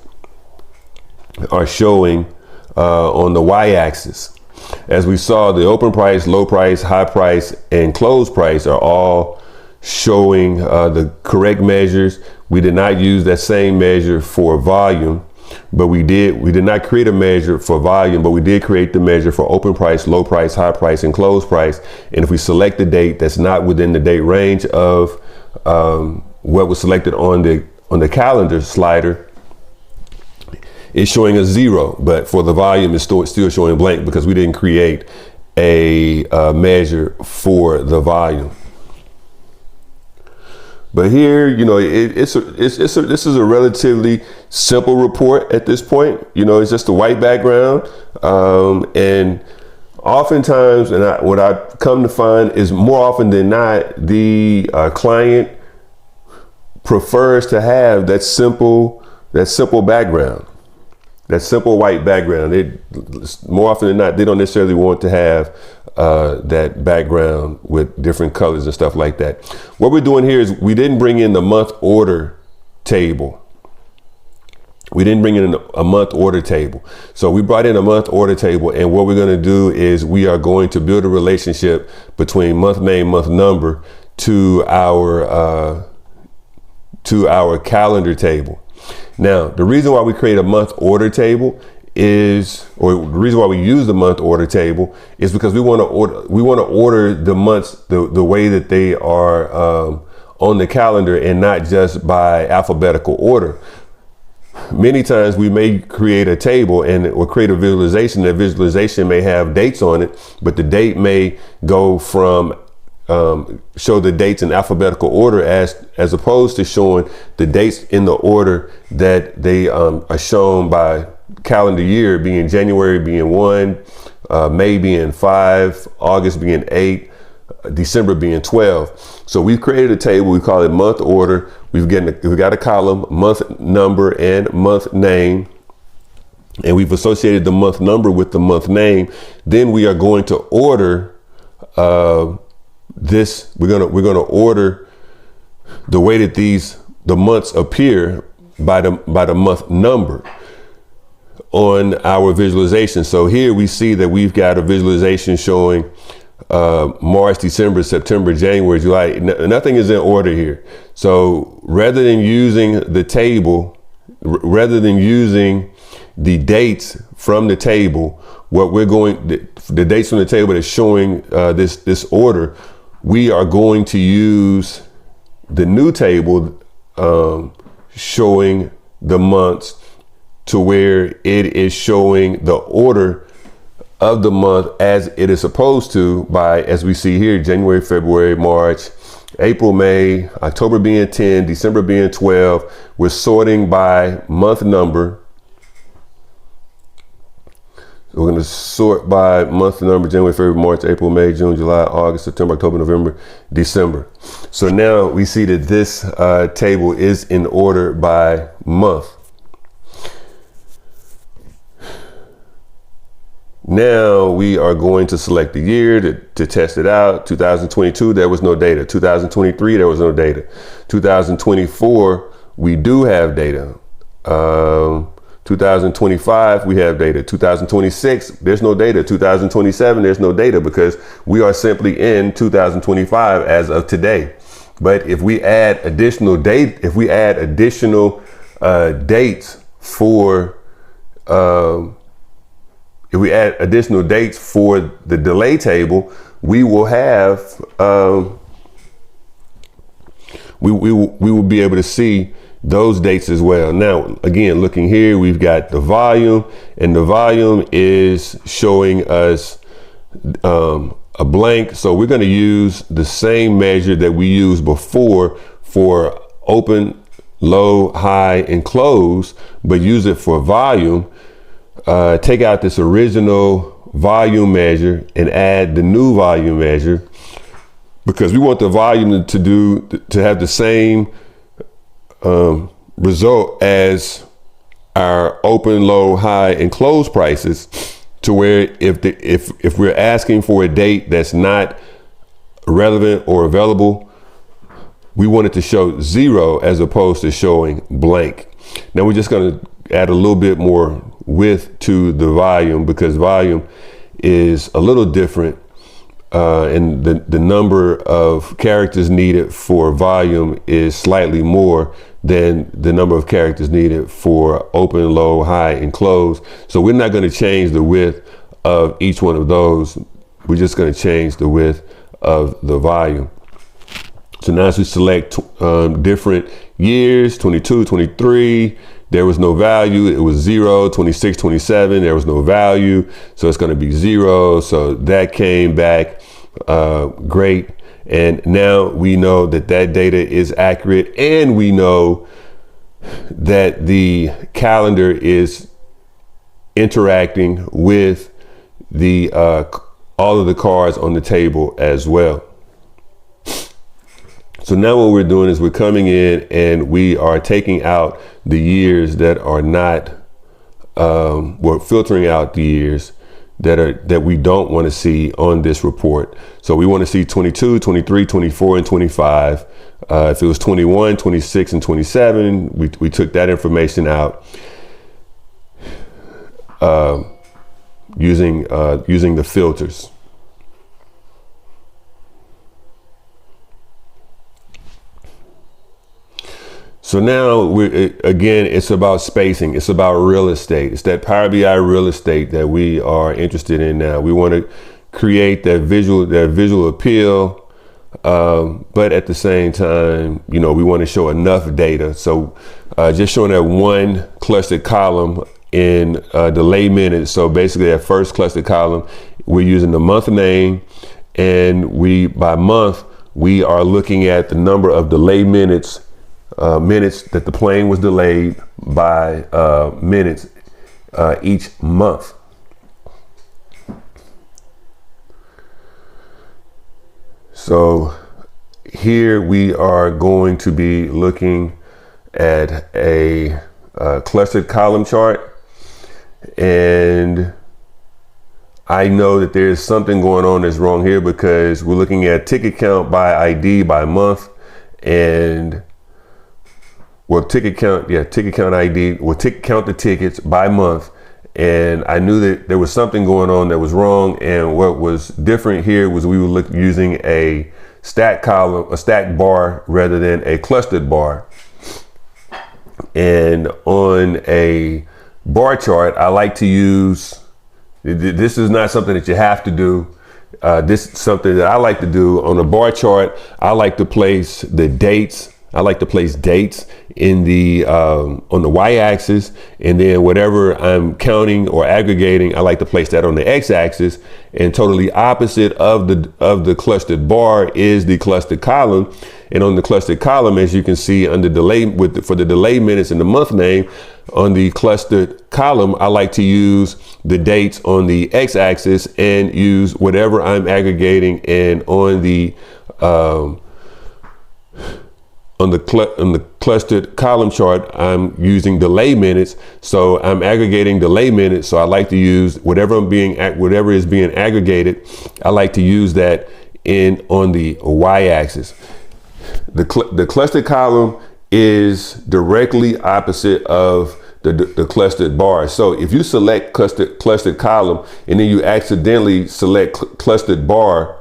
are showing on the y-axis. As we saw, the open price, low price, high price, and close price are all showing the correct measures. We did not use that same measure for volume, but we did not create a measure for volume, but we did create the measure for open price, low price, high price, and close price. And if we select the date that's not within the date range of what was selected on the calendar slider, it's showing a 0, but for the volume, it's still showing blank because we didn't create a measure for the volume. But here, this is a relatively simple report at this point. It's just a white background, and oftentimes, what I come to find is more often than not, the client prefers to have that simple background. That simple white background. More often than not, they don't necessarily want to have that background with different colors and stuff like that. What we're doing here is we didn't bring in the month order table. We didn't bring in a month order table. So we brought in a month order table, and what we're going to do is we are going to build a relationship between month name, month number to our calendar table. Now, the reason why we create a month order table or the reason why we use the month order table is because we want to order the months the way that they are on the calendar, and not just by alphabetical order. Many times we may create a table or create a visualization. That visualization may have dates on it, but the date may go from show the dates in alphabetical order as opposed to showing the dates in the order that they are shown by calendar year, being January being 1, May being 5, August being 8, December being 12. So we've created a table. We call it month order. We've got a column, month number and month name, and we've associated the month number with the month name. Then we are going to order this. We're gonna order the way that the months appear by the month number on our visualization. So here we see that we've got a visualization showing March, December, September, January, July. Nothing is in order here. So rather than using the table, rather than using the dates from the table, what we're going, the dates from the table that's showing this order, we are going to use the new table showing the months to where it is showing the order of the month as it is supposed to by, as we see here, January, February, March, April, May, October being 10, December being 12. We're sorting by month number. We're going to sort by month number: January, February, March, April, May, June, July, August, September, October, November, December. So now we see that this table is in order by month. Now we are going to select the year to test it out. 2022, there was no data. 2023, there was no data. 2024, we do have data. 2025, we have data. 2026, there's no data. 2027, there's no data because we are simply in 2025 as of today. But if we add additional dates for if we add additional dates for the delay table, we will have we will be able to see those dates as well. Now, again, looking here, we've got the volume, and the volume is showing us a blank. So we're going to use the same measure that we used before for open, low, high, and close, but use it for volume. Take out this original volume measure and add the new volume measure, because we want the volume to have the same result as our open, low, high, and close prices, to where if we're asking for a date that's not relevant or available, we want it to show 0 as opposed to showing blank. Now we're just going to add a little bit more width to the volume, because volume is a little different, and the number of characters needed for volume is slightly more than the number of characters needed for open, low, high, and close. So we're not going to change the width of each one of those. We're just going to change the width of the volume. So now as we select different years, 22, 23, there was no value, it was 0. 26, 27, there was no value, so it's going to be 0. So that came back great. And now we know that data is accurate, and we know that the calendar is interacting with the all of the cards on the table as well. So now what we're doing is we're coming in and we are taking out the years that are not, we're filtering out the years that we don't want to see on this report. So we want to see 22, 23, 24, and 25. If it was 21, 26, and 27, we took that information out using the filters. So now again, it's about spacing. It's about real estate. It's that Power BI real estate that we are interested in now. We want to create that visual appeal, but at the same time, we want to show enough data. So just showing that one clustered column in delay minutes. So basically that first clustered column, we're using the month name, and by month, we are looking at the number of delay minutes that the plane was delayed by minutes each month. So here we are going to be looking at a clustered column chart, and I know that there's something going on that's wrong here, because we're looking at ticket count by ID by month, and ticket count ID, count the tickets by month. And I knew that there was something going on that was wrong. And what was different here was we were using a stack bar rather than a clustered bar. And on a bar chart, I like to use, this is not something that you have to do. This is something that I like to do. On a bar chart, I like to place the dates. I like to place dates in the on the y-axis, and then whatever I'm counting or aggregating, I like to place that on the x-axis. And totally opposite of the clustered bar is the clustered column. And on the clustered column, as you can see under delay for the delay minutes and the month name, on the clustered column, I like to use the dates on the x-axis and use whatever I'm aggregating. And on the clustered column chart, I'm using delay minutes. So I'm aggregating delay minutes. So I like to use whatever is being aggregated. I like to use that on the y-axis. The clustered column is directly opposite of the clustered bar. So if you select clustered column and then you accidentally select clustered bar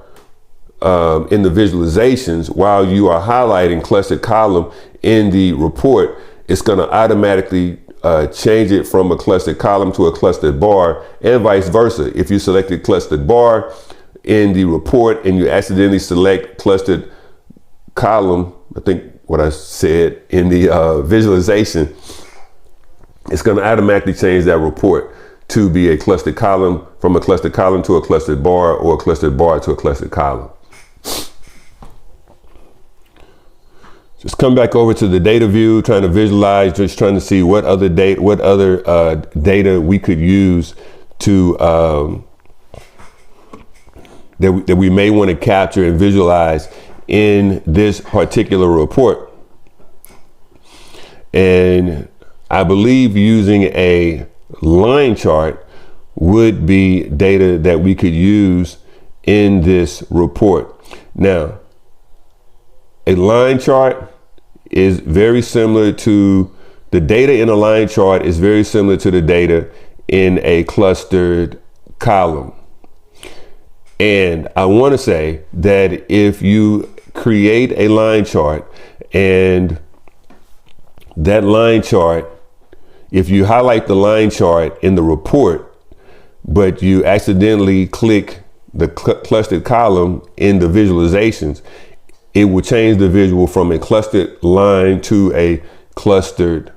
in the visualizations while you are highlighting clustered column in the report, it's going to automatically change it from a clustered column to a clustered bar, and vice versa. If you selected clustered bar in the report and you accidentally select clustered column, I think what I said in the visualization, it's going to automatically change that report to be a clustered column, from a clustered column to a clustered bar, or a clustered bar to a clustered column. Just come back over to the data view, trying to visualize, just trying to see what other data we could use to that we may want to capture and visualize in this particular report. And I believe using a line chart would be data that we could use in this report. Now, a line chart is very similar to the data in a line chart is very similar to the data in a clustered column. And I want to say that if you create a line chart, and that line chart, if you highlight the line chart in the report, but you accidentally click the clustered column in the visualizations, it will change the visual from a clustered line to a clustered,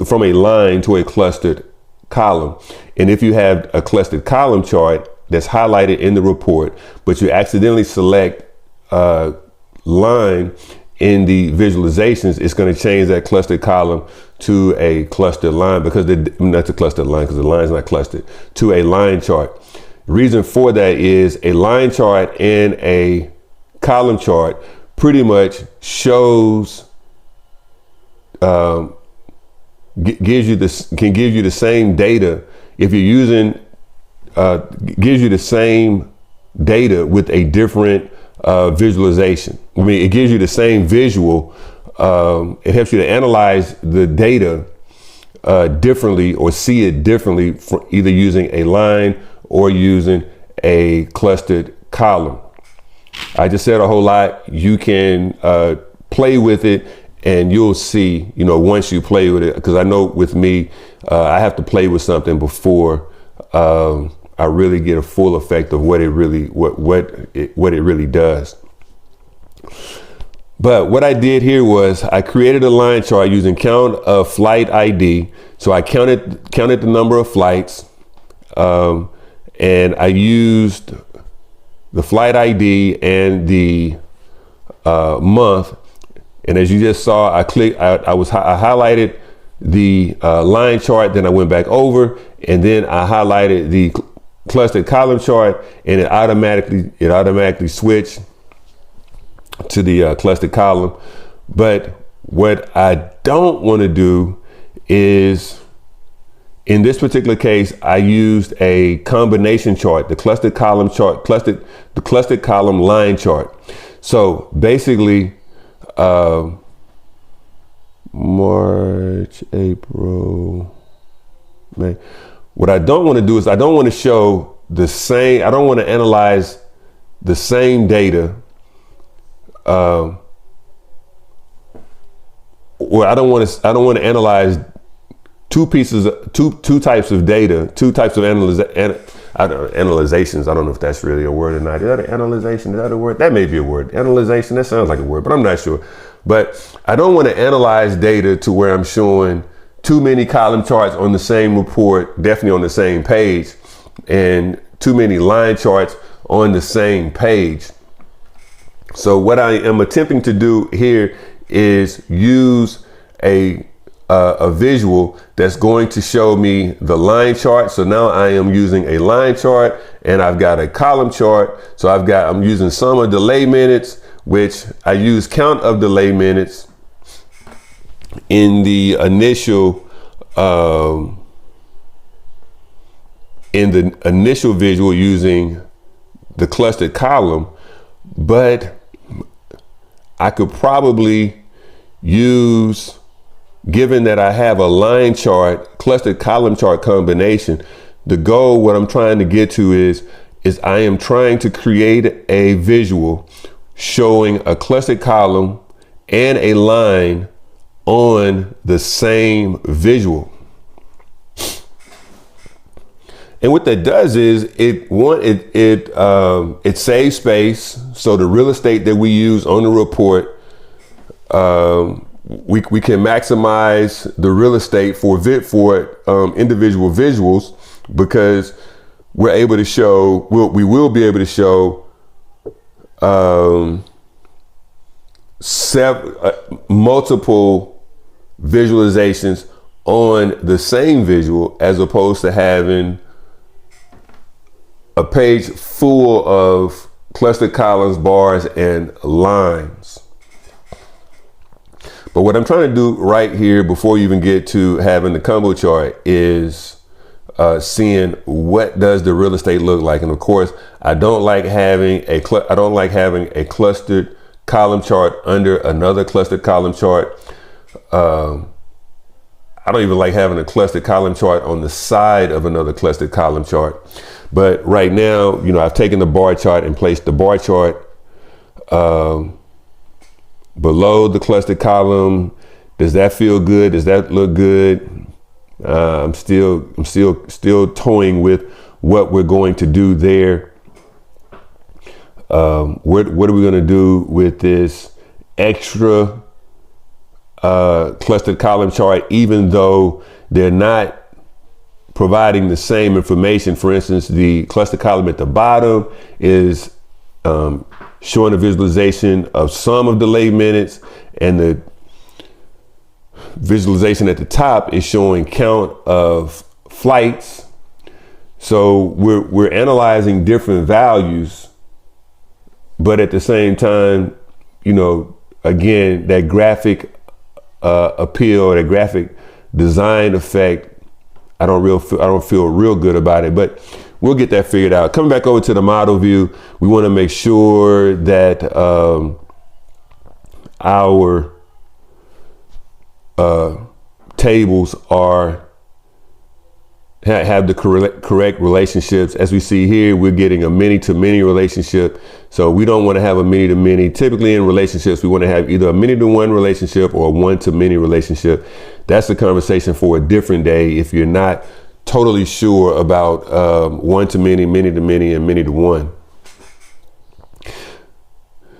from a line to a clustered column. And if you have a clustered column chart that's highlighted in the report, but you accidentally select line in the visualizations, it's going to change that clustered column to a clustered line, because not a clustered line, because the line is not clustered, to a line chart. The reason for that is a line chart and a column chart pretty much shows can give you the same data if you're using gives you the same data with a different visualization. It gives you the same visual. It helps you to analyze the data differently, or see it differently, for either using a line or using a clustered column. I just said a whole lot. You can play with it, and you'll see, once you play with it, because I know with me, I have to play with something before I really get a full effect of what it really does. But what I did here was I created a line chart using count of flight ID. So I counted the number of flights, and I used the flight ID and the month. And as you just saw, I highlighted the line chart, then I went back over, and then I highlighted the clustered column chart, and it automatically switched to the clustered column. But what I don't want to do is, in this particular case, I used a combination chart, the clustered column chart, the clustered column line chart. So basically, March, April, May. What I don't want to do is I don't want to show the same. I don't want to analyze the same data. Well, I don't want to analyze two types of data, two types of analyzations. I don't know if that's really a word or not. Is that an analyzation? Is that a word? That may be a word. Analyzation, that sounds like a word, but I'm not sure. But I don't want to analyze data to where I'm showing too many column charts on the same report, definitely on the same page, and too many line charts on the same page. So what I am attempting to do here is use a visual that's going to show me the line chart. So now I am using a line chart and I've got a column chart. So I'm using sum of delay minutes, which I use count of delay minutes in the initial visual using the clustered column, but I could probably use, given that I have a line chart, clustered column chart combination, the goal, what I'm trying to get to is I am trying to create a visual showing a clustered column and a line on the same visual. And what that does is it saves space. So the real estate that we use on the report, we can maximize the real estate for individual visuals, because we're able to show, we will be able to show multiple visualizations on the same visual, as opposed to having a page full of clustered columns, bars, and lines. But what I'm trying to do right here, before you even get to having the combo chart, is seeing what does the real estate look like. And of course, I don't like having a clustered column chart under another clustered column chart. I don't even like having a clustered column chart on the side of another clustered column chart. But right now, I've taken the bar chart and placed the bar chart below the clustered column. Does that feel good? Does that look good? I'm still toying with what we're going to do there. What are we going to do with this extra clustered column chart, even though they're not providing the same information? For instance, the cluster column at the bottom is showing a visualization of sum of delay minutes, and the visualization at the top is showing count of flights. So we're analyzing different values, but at the same time, again, that graphic appeal, or that graphic design effect, I don't feel real good about it, but we'll get that figured out. Coming back over to the model view, we want to make sure that our tables have the correct relationships. As we see here, we're getting a many-to-many relationship. So we don't want to have a many-to-many. Typically in relationships, we want to have either a many-to-one relationship or a one-to-many relationship. That's a conversation for a different day if you're not totally sure about one-to-many, many-to-many, and many-to-one.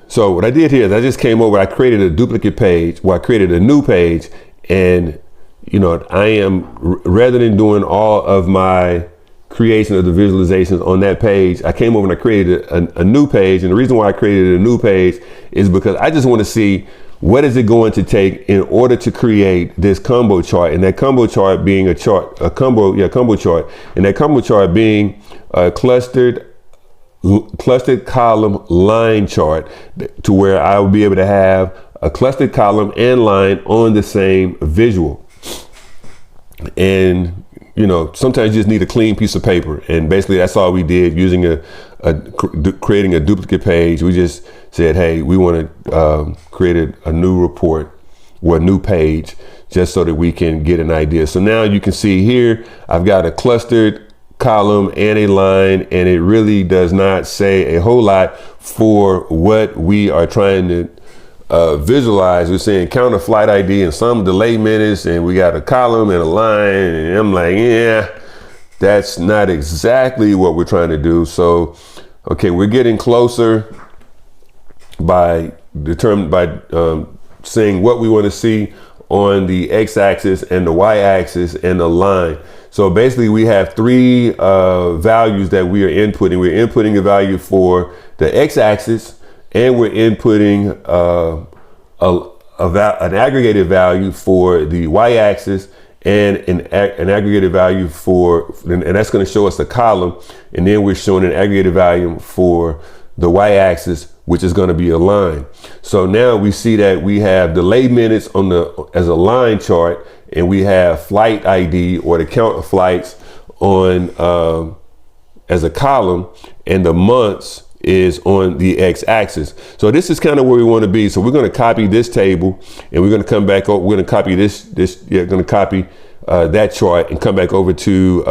So what I did here is I just came over, I created a duplicate page, I created a new page, and I am, rather than doing all of my creation of the visualizations on that page, I came over and I created a new page. And the reason why I created a new page is because I just want to see what is it going to take in order to create this combo chart, and that combo chart being a combo chart, and that combo chart being a clustered column line chart, to where I will be able to have a clustered column and line on the same visual. And sometimes you just need a clean piece of paper, and basically that's all we did, using creating a duplicate page. We just said, hey, we want to create a new report or a new page, just so that we can get an idea. So now you can see here, I've got a clustered column and a line, and it really does not say a whole lot for what we are trying to visualize, we're saying counter flight ID and some delay minutes, and we got a column and a line, and I'm like, yeah, that's not exactly what we're trying to do. So, okay, we're getting closer by saying what we want to see on the x-axis and the y-axis and the line. So basically we have three values that we are inputting. We're inputting a value for the x-axis, and we're inputting an aggregated value for the y-axis, and an aggregated value and that's going to show us a column, and then we're showing an aggregated value for the y-axis, which is going to be a line. So now we see that we have delay minutes as a line chart, and we have flight ID, or the count of flights, on as a column, and the months is on the x-axis. So this is kind of where we want to be. So we're going to copy this table, and we're going to come back over. We're going to copy going to copy that chart and come back over to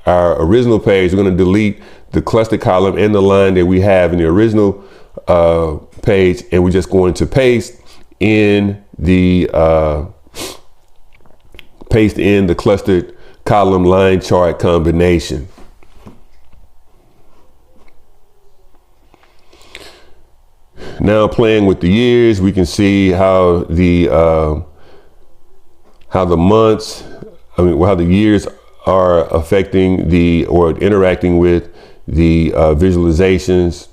our original page. We're going to delete the cluster column and the line that we have in the original page, and we're just going to paste in the clustered column line chart combination. Now, playing with the years, we can see how the months, how the years are affecting or interacting with the visualizations.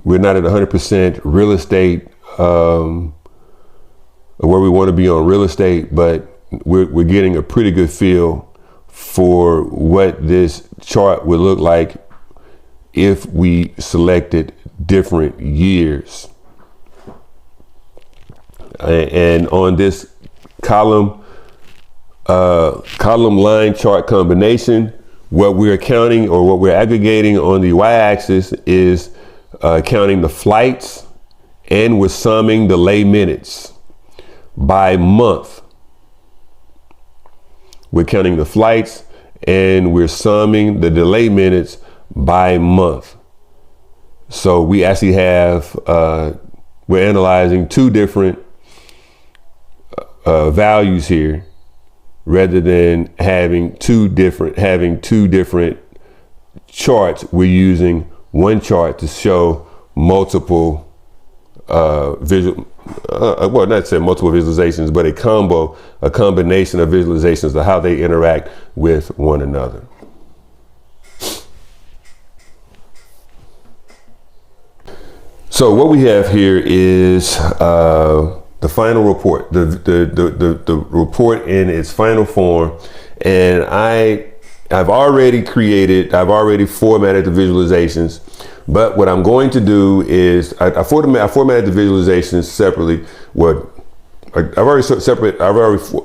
We're not at 100% real estate, where we want to be on real estate, but we're getting a pretty good feel for what this chart would look like if we selected different years. And on this column line chart combination, what we're counting, or what we're aggregating on the y-axis, is counting the flights, and we're summing delay minutes by month. We're counting the flights, and we're summing the delay minutes by month. So we actually have, we're analyzing two different values here, rather than having two different charts. We're using one chart to show multiple multiple visualizations, but a combination of visualizations of how they interact with one another. So what we have here is the final report, the report in its final form, and I've already formatted the visualizations. But what I'm going to do is I formatted the visualizations separately. I've already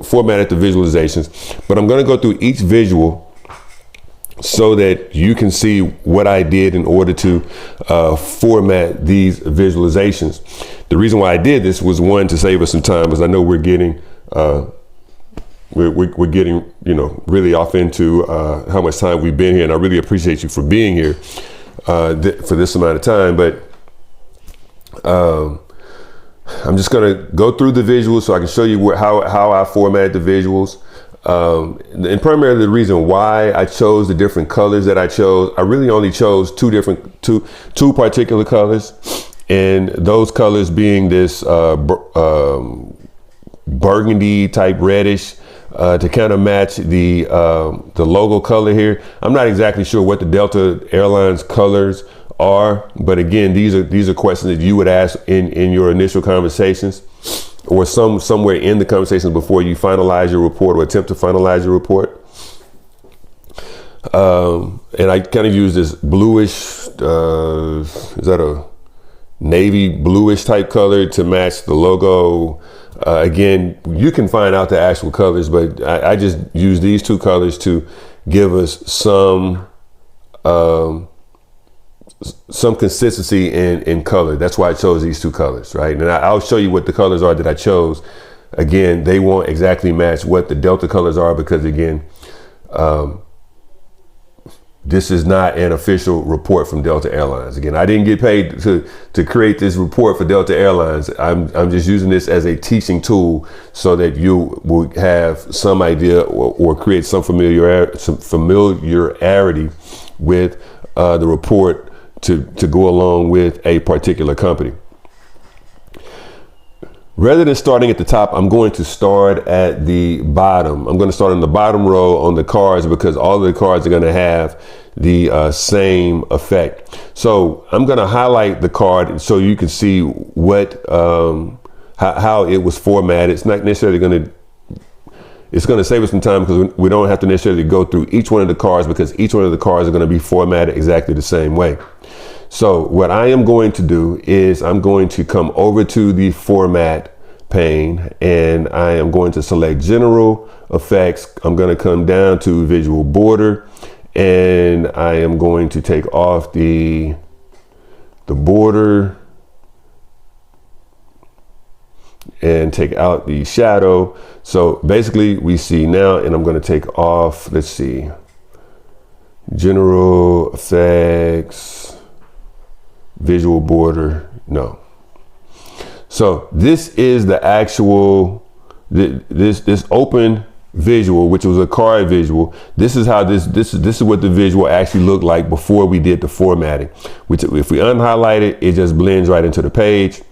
formatted the visualizations, but I'm going to go through each visual so that you can see what I did in order to format these visualizations. The reason why I did this was, one, to save us some time, because I know we're getting really off into how much time we've been here, and I really appreciate you for being here for this amount of time. But I'm just gonna go through the visuals so I can show you how I formatted the visuals. And primarily the reason why I chose the different colors that I chose, I really only chose two particular colors, and those colors being this burgundy type reddish, to kind of match the logo color here. I'm not exactly sure what the Delta Airlines colors are, but again, these are questions that you would ask in your initial conversations, or somewhere in the conversations before you finalize your report or attempt to finalize your report. And I kind of use this bluish, is that a navy bluish type color to match the logo. Again, you can find out the actual colors, but I just use these two colors to give us some consistency in color. That's why I chose these two colors, right? And I'll show you what the colors are that I chose. Again, they won't exactly match what the Delta colors are, because again, this is not an official report from Delta Airlines. Again, I didn't get paid to create this report for Delta Airlines. I'm just using this as a teaching tool so that you will have some idea or create some familiarity with the report to go along with a particular company. Rather than starting at the top, I'm going to start at the bottom. I'm going to start on the bottom row on the cards because all of the cards are going to have the same effect. So I'm going to highlight the card so you can see what how it was formatted. It's not necessarily going to it's going to save us some time because we don't have to necessarily go through each one of the cards because each one of the cards are going to be formatted exactly the same way. So what I am going to do is I'm going to come over to the format pane and I am going to select general effects. I'm going to come down to visual border and I am going to take off the border and take out the shadow. So basically we see now, and I'm going to take off, let's see, general effects, visual border, no. So this is the actual, this open visual, which was a card visual. This is how this is what the visual actually looked like before we did the formatting, which if we unhighlight it, it just blends right into the page.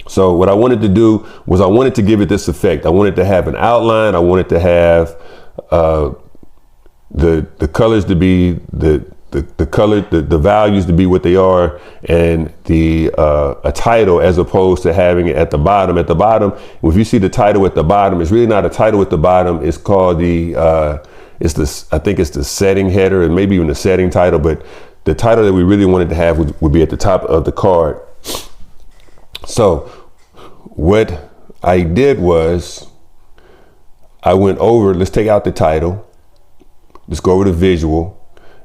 So what I wanted to do was I wanted to give it this effect. I wanted to have an outline. I wanted to have the colors to be the values to be what they are, and a title as opposed to having it at the bottom. At the bottom, if you see the title at the bottom, it's really not a title at the bottom. It's called I think it's the setting header and maybe even the setting title, but the title that we really wanted to have would be at the top of the card. So what I did was I went over, let's take out the title, let's go over to visual,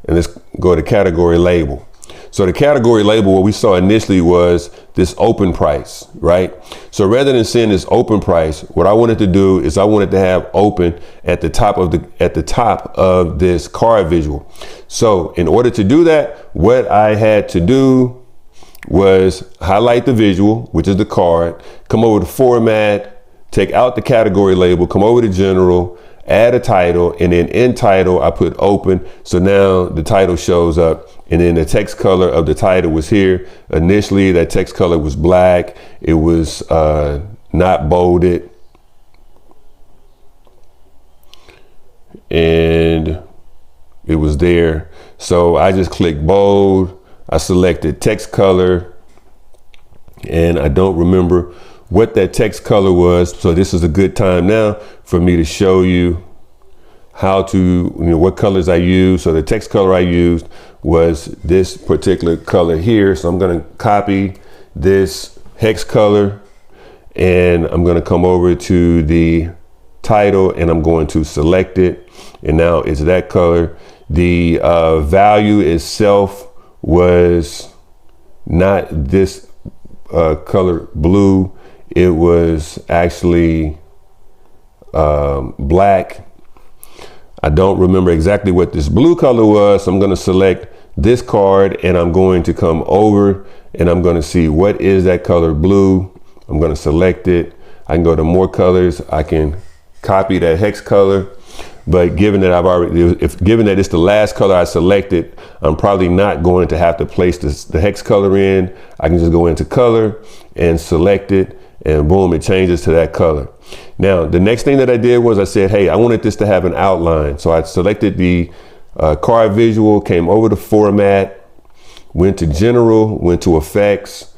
and let's go to category label. So the category label, what we saw initially was this open price, right? So rather than seeing this open price, what I wanted to do is I wanted to have open at the top of this card visual. So in order to do that, what I had to do was highlight the visual, which is the card, come over to format, take out the category label, come over to general, add a title, and then in title I put open. So now the title shows up, and then the text color of the title was here. Initially that text color was black. It was not bolded, and it was there. So I just clicked bold. I selected text color, and I don't remember what that text color was. So this is a good time now for me to show you how to, what colors I use. So the text color I used was this particular color here. So I'm going to copy this hex color, and I'm going to come over to the title, and I'm going to select it. And now it's that color. The value itself was not this color blue. It was actually black. I don't remember exactly what this blue color was. So I'm going to select this card, and I'm going to come over, and I'm going to see what is that color blue. I'm going to select it. I can go to more colors. I can copy that hex color. But given that given that it's the last color I selected, I'm probably not going to have to place the hex color in. I can just go into color and select it, and boom, it changes to that color. Now, the next thing that I did was I said, hey, I wanted this to have an outline. So I selected the card visual, came over to format, went to general, went to effects.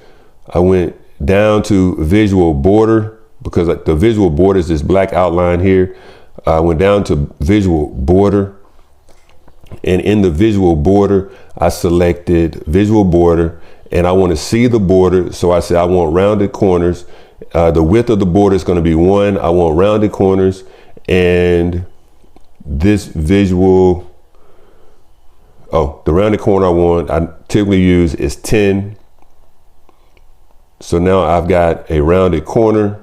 I went down to visual border because the visual border is this black outline here. I went down to visual border, and in the visual border, I selected visual border, and I want to see the border. So I said, I want rounded corners. The width of the border is going to be 1. I want rounded corners, and this visual, the rounded corner I typically use is 10. So now I've got a rounded corner.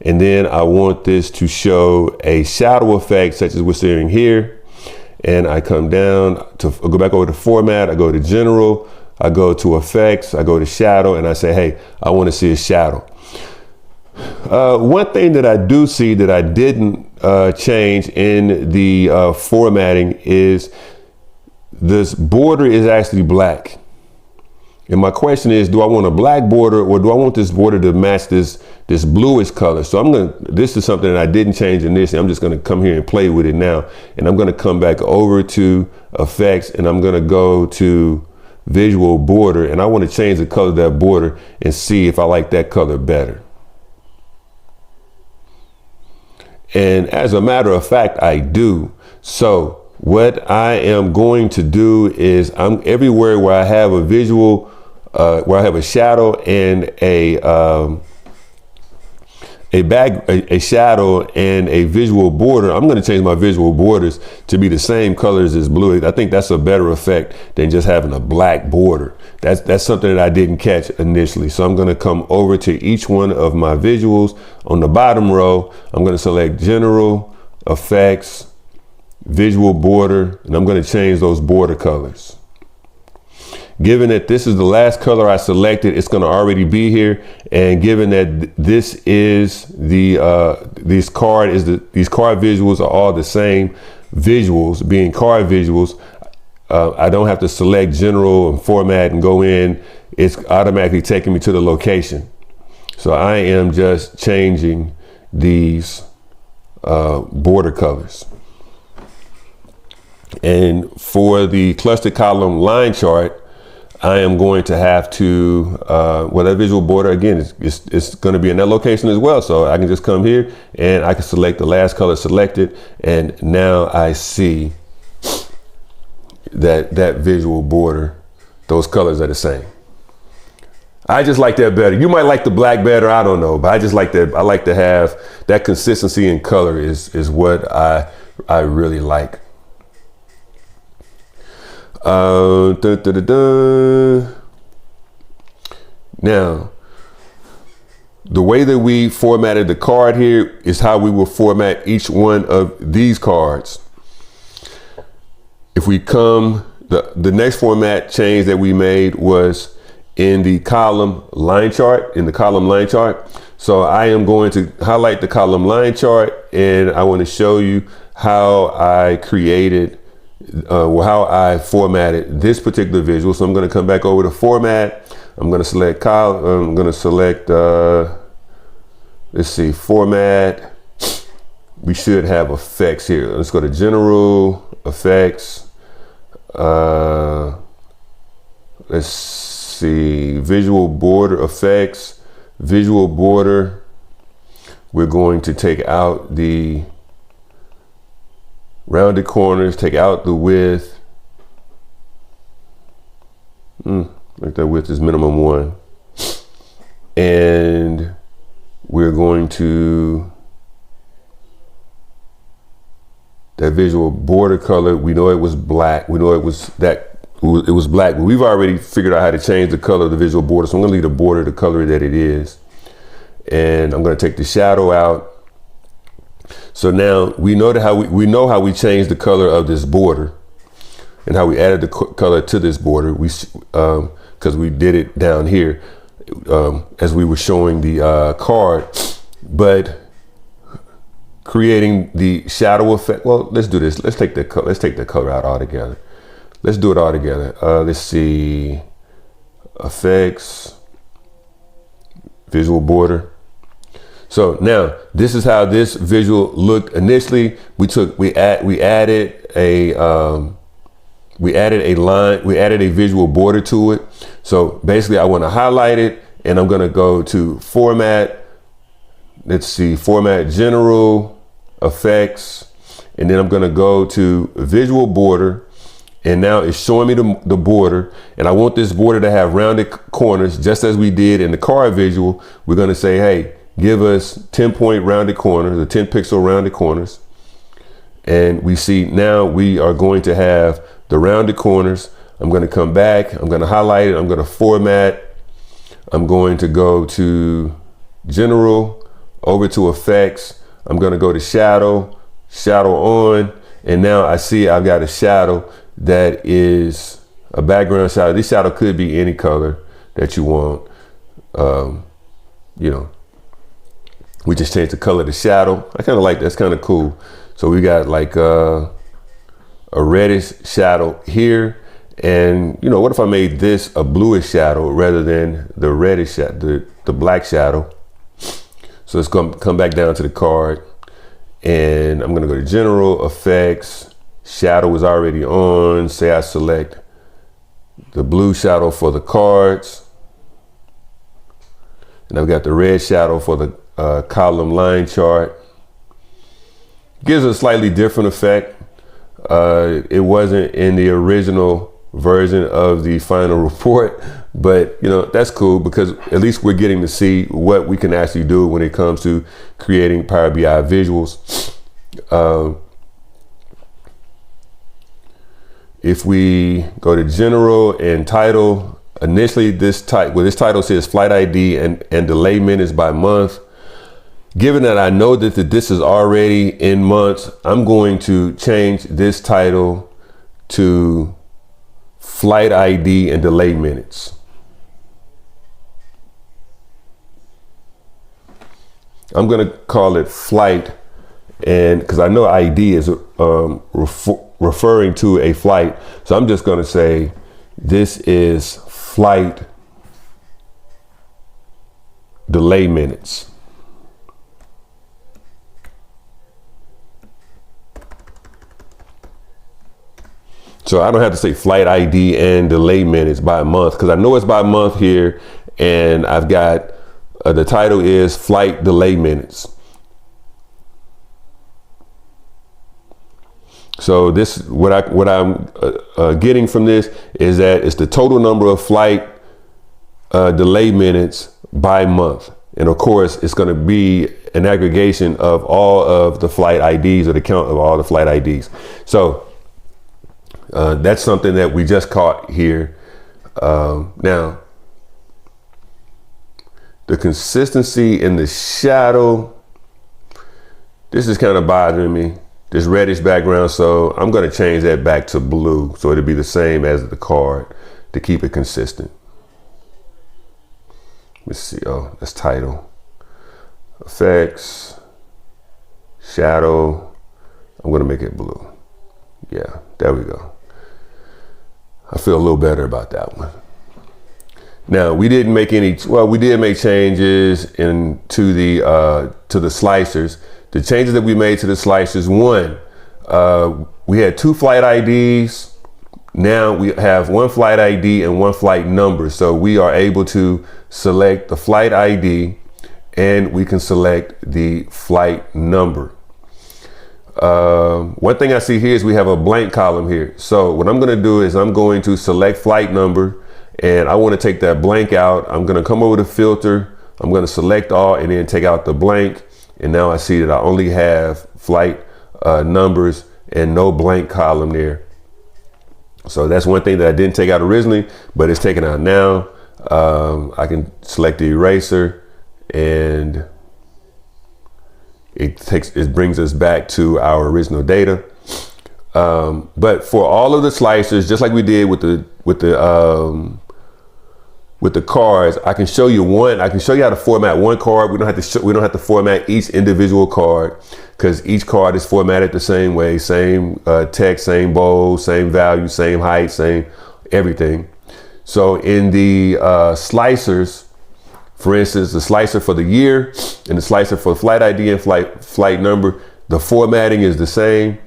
And then I want this to show a shadow effect such as we're seeing here. and I come down to go back over to format. I go to general, I go to effects, I go to shadow, and I say, hey, I want to see a shadow. One thing that I do see that I didn't change in the formatting is this border is actually black. And my question is, do I want a black border or do I want this border to match this bluish color? So this is something that I didn't change initially. I'm just gonna come here and play with it now. And I'm gonna come back over to effects and I'm gonna go to visual border, and I wanna change the color of that border and see if I like that color better. And as a matter of fact, I do. So what I am going to do is I'm everywhere where I have a visual, where I have a shadow and a shadow and a visual border, I'm going to change my visual borders to be the same colors as blue. I think that's a better effect than just having a black border. That's something that I didn't catch initially. So I'm going to come over to each one of my visuals. On the bottom row, I'm going to select general, effects, visual border, and I'm going to change those border colors. Given that this is the last color I selected, it's going to already be here. And given that this is these card visuals are all the same visuals, being card visuals, I don't have to select general and format and go in. It's automatically taking me to the location. So I am just changing these border colors. And for the cluster column line chart, I am going to have to, that visual border, again, it's going to be in that location as well. So I can just come here and I can select the last color selected. And now I see that visual border, those colors are the same. I just like that better. You might like the black better, I don't know, but I just like that. I like to have that consistency in color is what I really like. Now, the way that we formatted the card here is how we will format each one of these cards. If we come, the next format change that we made was in the column line chart, So I am going to highlight the column line chart, and I want to show you how I created how I formatted this particular visual. So I'm going to come back over to format. I'm going to select column. I'm going to select, let's see, format. We should have effects here. Let's go to general, effects. Let's see, visual border, effects, visual border. We're going to take out the rounded corners, take out the width. Like that width is minimum 1. And we're going to, that visual border color, we know it was black. We know it was black, but we've already figured out how to change the color of the visual border. So I'm gonna leave the border the color that it is. And I'm gonna take the shadow out. So now we know how we changed the color of this border and how we added the color to this border. Because we did it down here as we were showing the card, but creating the shadow effect. Well, let's do this. Let's take the color out altogether. Let's do it all together. Let's see, effects, visual border. So now this is how this visual looked initially. We added a visual border to it. So basically I want to highlight it, and I'm going to go to format. Let's see, format general, effects, and then I'm going to go to visual border. And now it's showing me the border, and I want this border to have rounded corners, just as we did in the card visual. We're going to say, hey, give us 10-point rounded corners, the 10 pixel rounded corners. And we see now we are going to have the rounded corners. I'm going to come back. I'm going to highlight it. I'm going to format. I'm going to go to general, over to effects. I'm going to go to shadow on. And now I see I've got a shadow that is a background shadow. This shadow could be any color that you want. You know, we just changed the color of the shadow. I kind of like that's kind of cool. So we got like a reddish shadow here. And you know, what if I made this a bluish shadow rather than the reddish shadow, the black shadow? So let's come back down to the card, and I'm gonna go to General, Effects, Shadow is already on. Say I select the blue shadow for the cards, and I've got the red shadow for the column line chart. Gives a slightly different effect. It wasn't in the original version of the final report, but you know, that's cool because at least we're getting to see what we can actually do when it comes to creating Power BI visuals. If we go to General and Title, initially this title says Flight ID and delay minutes by month. Given that I know that this is already in months, I'm going to change this title to Flight ID and delay minutes. I'm going to call it flight, and because I know ID is referring to a flight, so I'm just going to say this is flight delay minutes. So I don't have to say flight ID and delay minutes by month because I know it's by month here, and I've got the title is flight delay minutes. So this, what I'm getting from this is that it's the total number of flight delay minutes by month, and of course it's going to be an aggregation of all of the flight IDs, or the count of all the flight IDs. So that's something that we just caught here. Now, the consistency in the shadow, this is kind of bothering me, this reddish background. So I'm going to change that back to blue, so it'll be the same as the card to keep it consistent. Let's see. Oh, that's title. Effects, shadow. I'm going to make it blue. Yeah, there we go. I feel a little better about that one. Now, we didn't make any, well, we did make changes to the slicers. The changes that we made to the slicers, one, we had 2 flight IDs. Now we have 1 flight ID and 1 flight number. So we are able to select the flight ID and we can select the flight number. One thing I see here is we have a blank column here. So what I'm going to do is I'm going to select flight number, and I want to take that blank out. I'm going to come over to filter. I'm going to select all and then take out the blank. And now I see that I only have flight numbers and no blank column there. So that's one thing that I didn't take out originally, but it's taken out now. I can select the eraser, and it brings us back to our original data. But for all of the slicers, just like we did with the cards, I can show you how to format one card. We don't have to format each individual card, because each card is formatted the same way, same text, same bold, same value, same height, same everything. So in the slicers, for instance, the slicer for the year and the slicer for flight ID and flight number, the formatting is the same.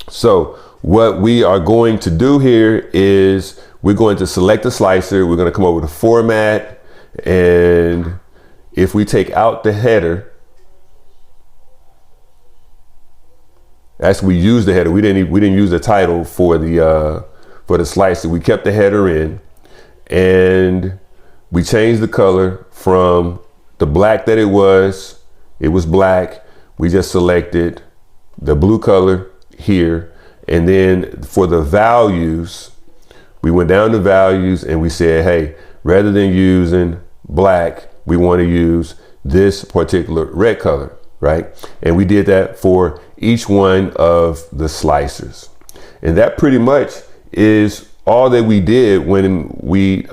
So what we are going to do here is we're going to select the slicer. We're going to come over to format, and if we take out the header, actually we used the header. We didn't use the title for the slicer. We kept the header in, and we changed the color from the black that it was black. We just selected the blue color here. And then for the values, we went down to values and we said, hey, rather than using black, we want to use this particular red color. right? And we did that for each one of the slicers. And that pretty much is all that we did when we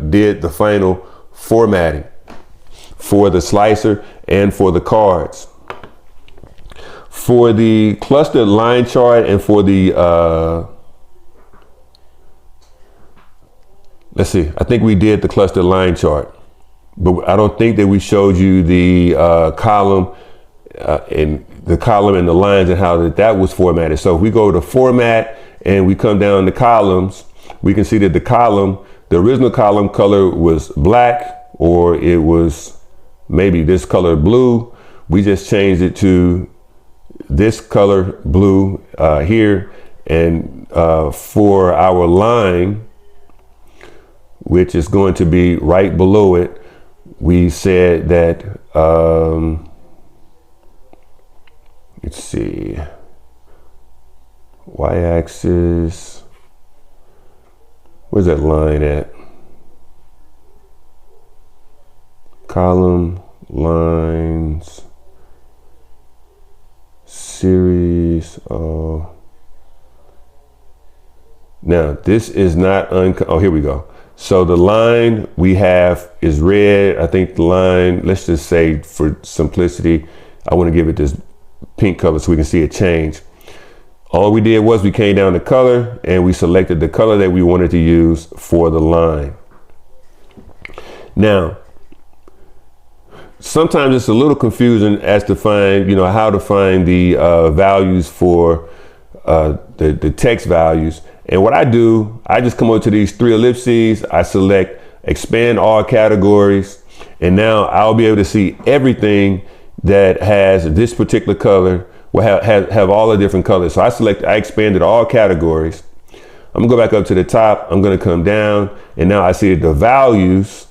did the final formatting for the slicer and for the cards. For the clustered line chart and for the, let's see, I think we did the clustered line chart, but I don't think that we showed you the column and the lines and how that was formatted. So if we go to format and we come down to columns, we can see that the original column color was black, or it was maybe this color blue. We just changed it to this color blue here. And for our line, which is going to be right below it, we said that, let's see, y-axis, where's that line at? Column, lines, series. Now this is not oh, here we go. So the line we have is red. I think the line, let's just say for simplicity, I want to give it this pink color so we can see it change. All we did was we came down to color and we selected the color that we wanted to use for the line. Now, sometimes it's a little confusing as to find, how to find the values for the text values. And what I do, I just come over to these three ellipses, I select expand all categories, and now I'll be able to see everything that has this particular color, will have all the different colors. So I expanded all categories. I'm gonna go back up to the top, I'm gonna come down, and now I see that the values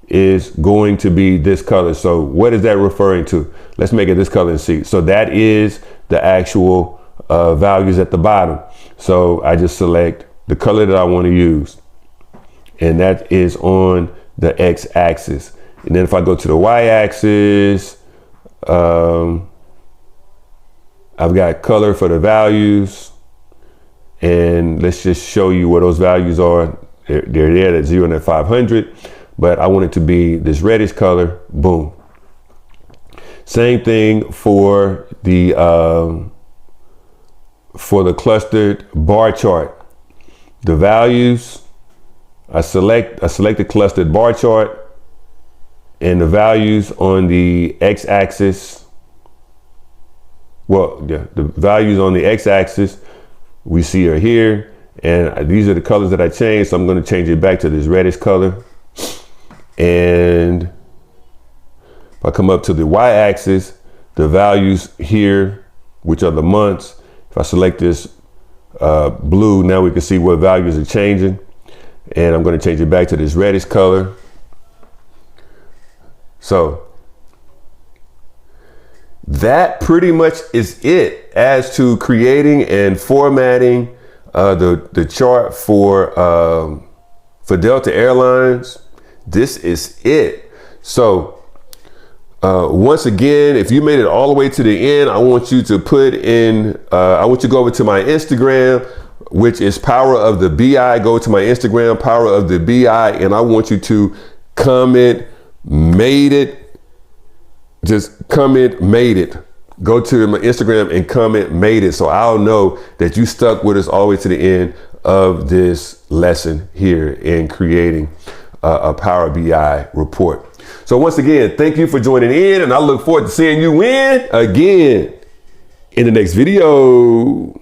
is going to be this color. So what is that referring to? Let's make it this color and see. So that is the actual values at the bottom. So I just select the color that I want to use, and that is on the x-axis. And then if I go to the y-axis, I've got color for the values, and let's just show you where those values are. They're there at 0 and at 500, but I want it to be this reddish color. Boom. Same thing for the clustered bar chart. The values, I select the clustered bar chart, and the values on the x-axis, the values on the x-axis we see are here, and these are the colors that I changed. So I'm going to change it back to this reddish color. And if I come up to the y-axis, the values here, which are the months, if I select this blue, now we can see what values are changing. And I'm going to change it back to this reddish color. So that pretty much is it as to creating and formatting the chart for Delta Airlines. This is it. So once again, if you made it all the way to the end, I want you to put in, I want you to go over to my Instagram, which is Power of the BI. Go to my Instagram, Power of the BI, and I want you to comment, made it. Just comment, made it. Go to my Instagram and comment, made it. So I'll know that you stuck with us all the way to the end of this lesson here in creating a Power BI report. So once again, thank you for joining in, and I look forward to seeing you again in the next video.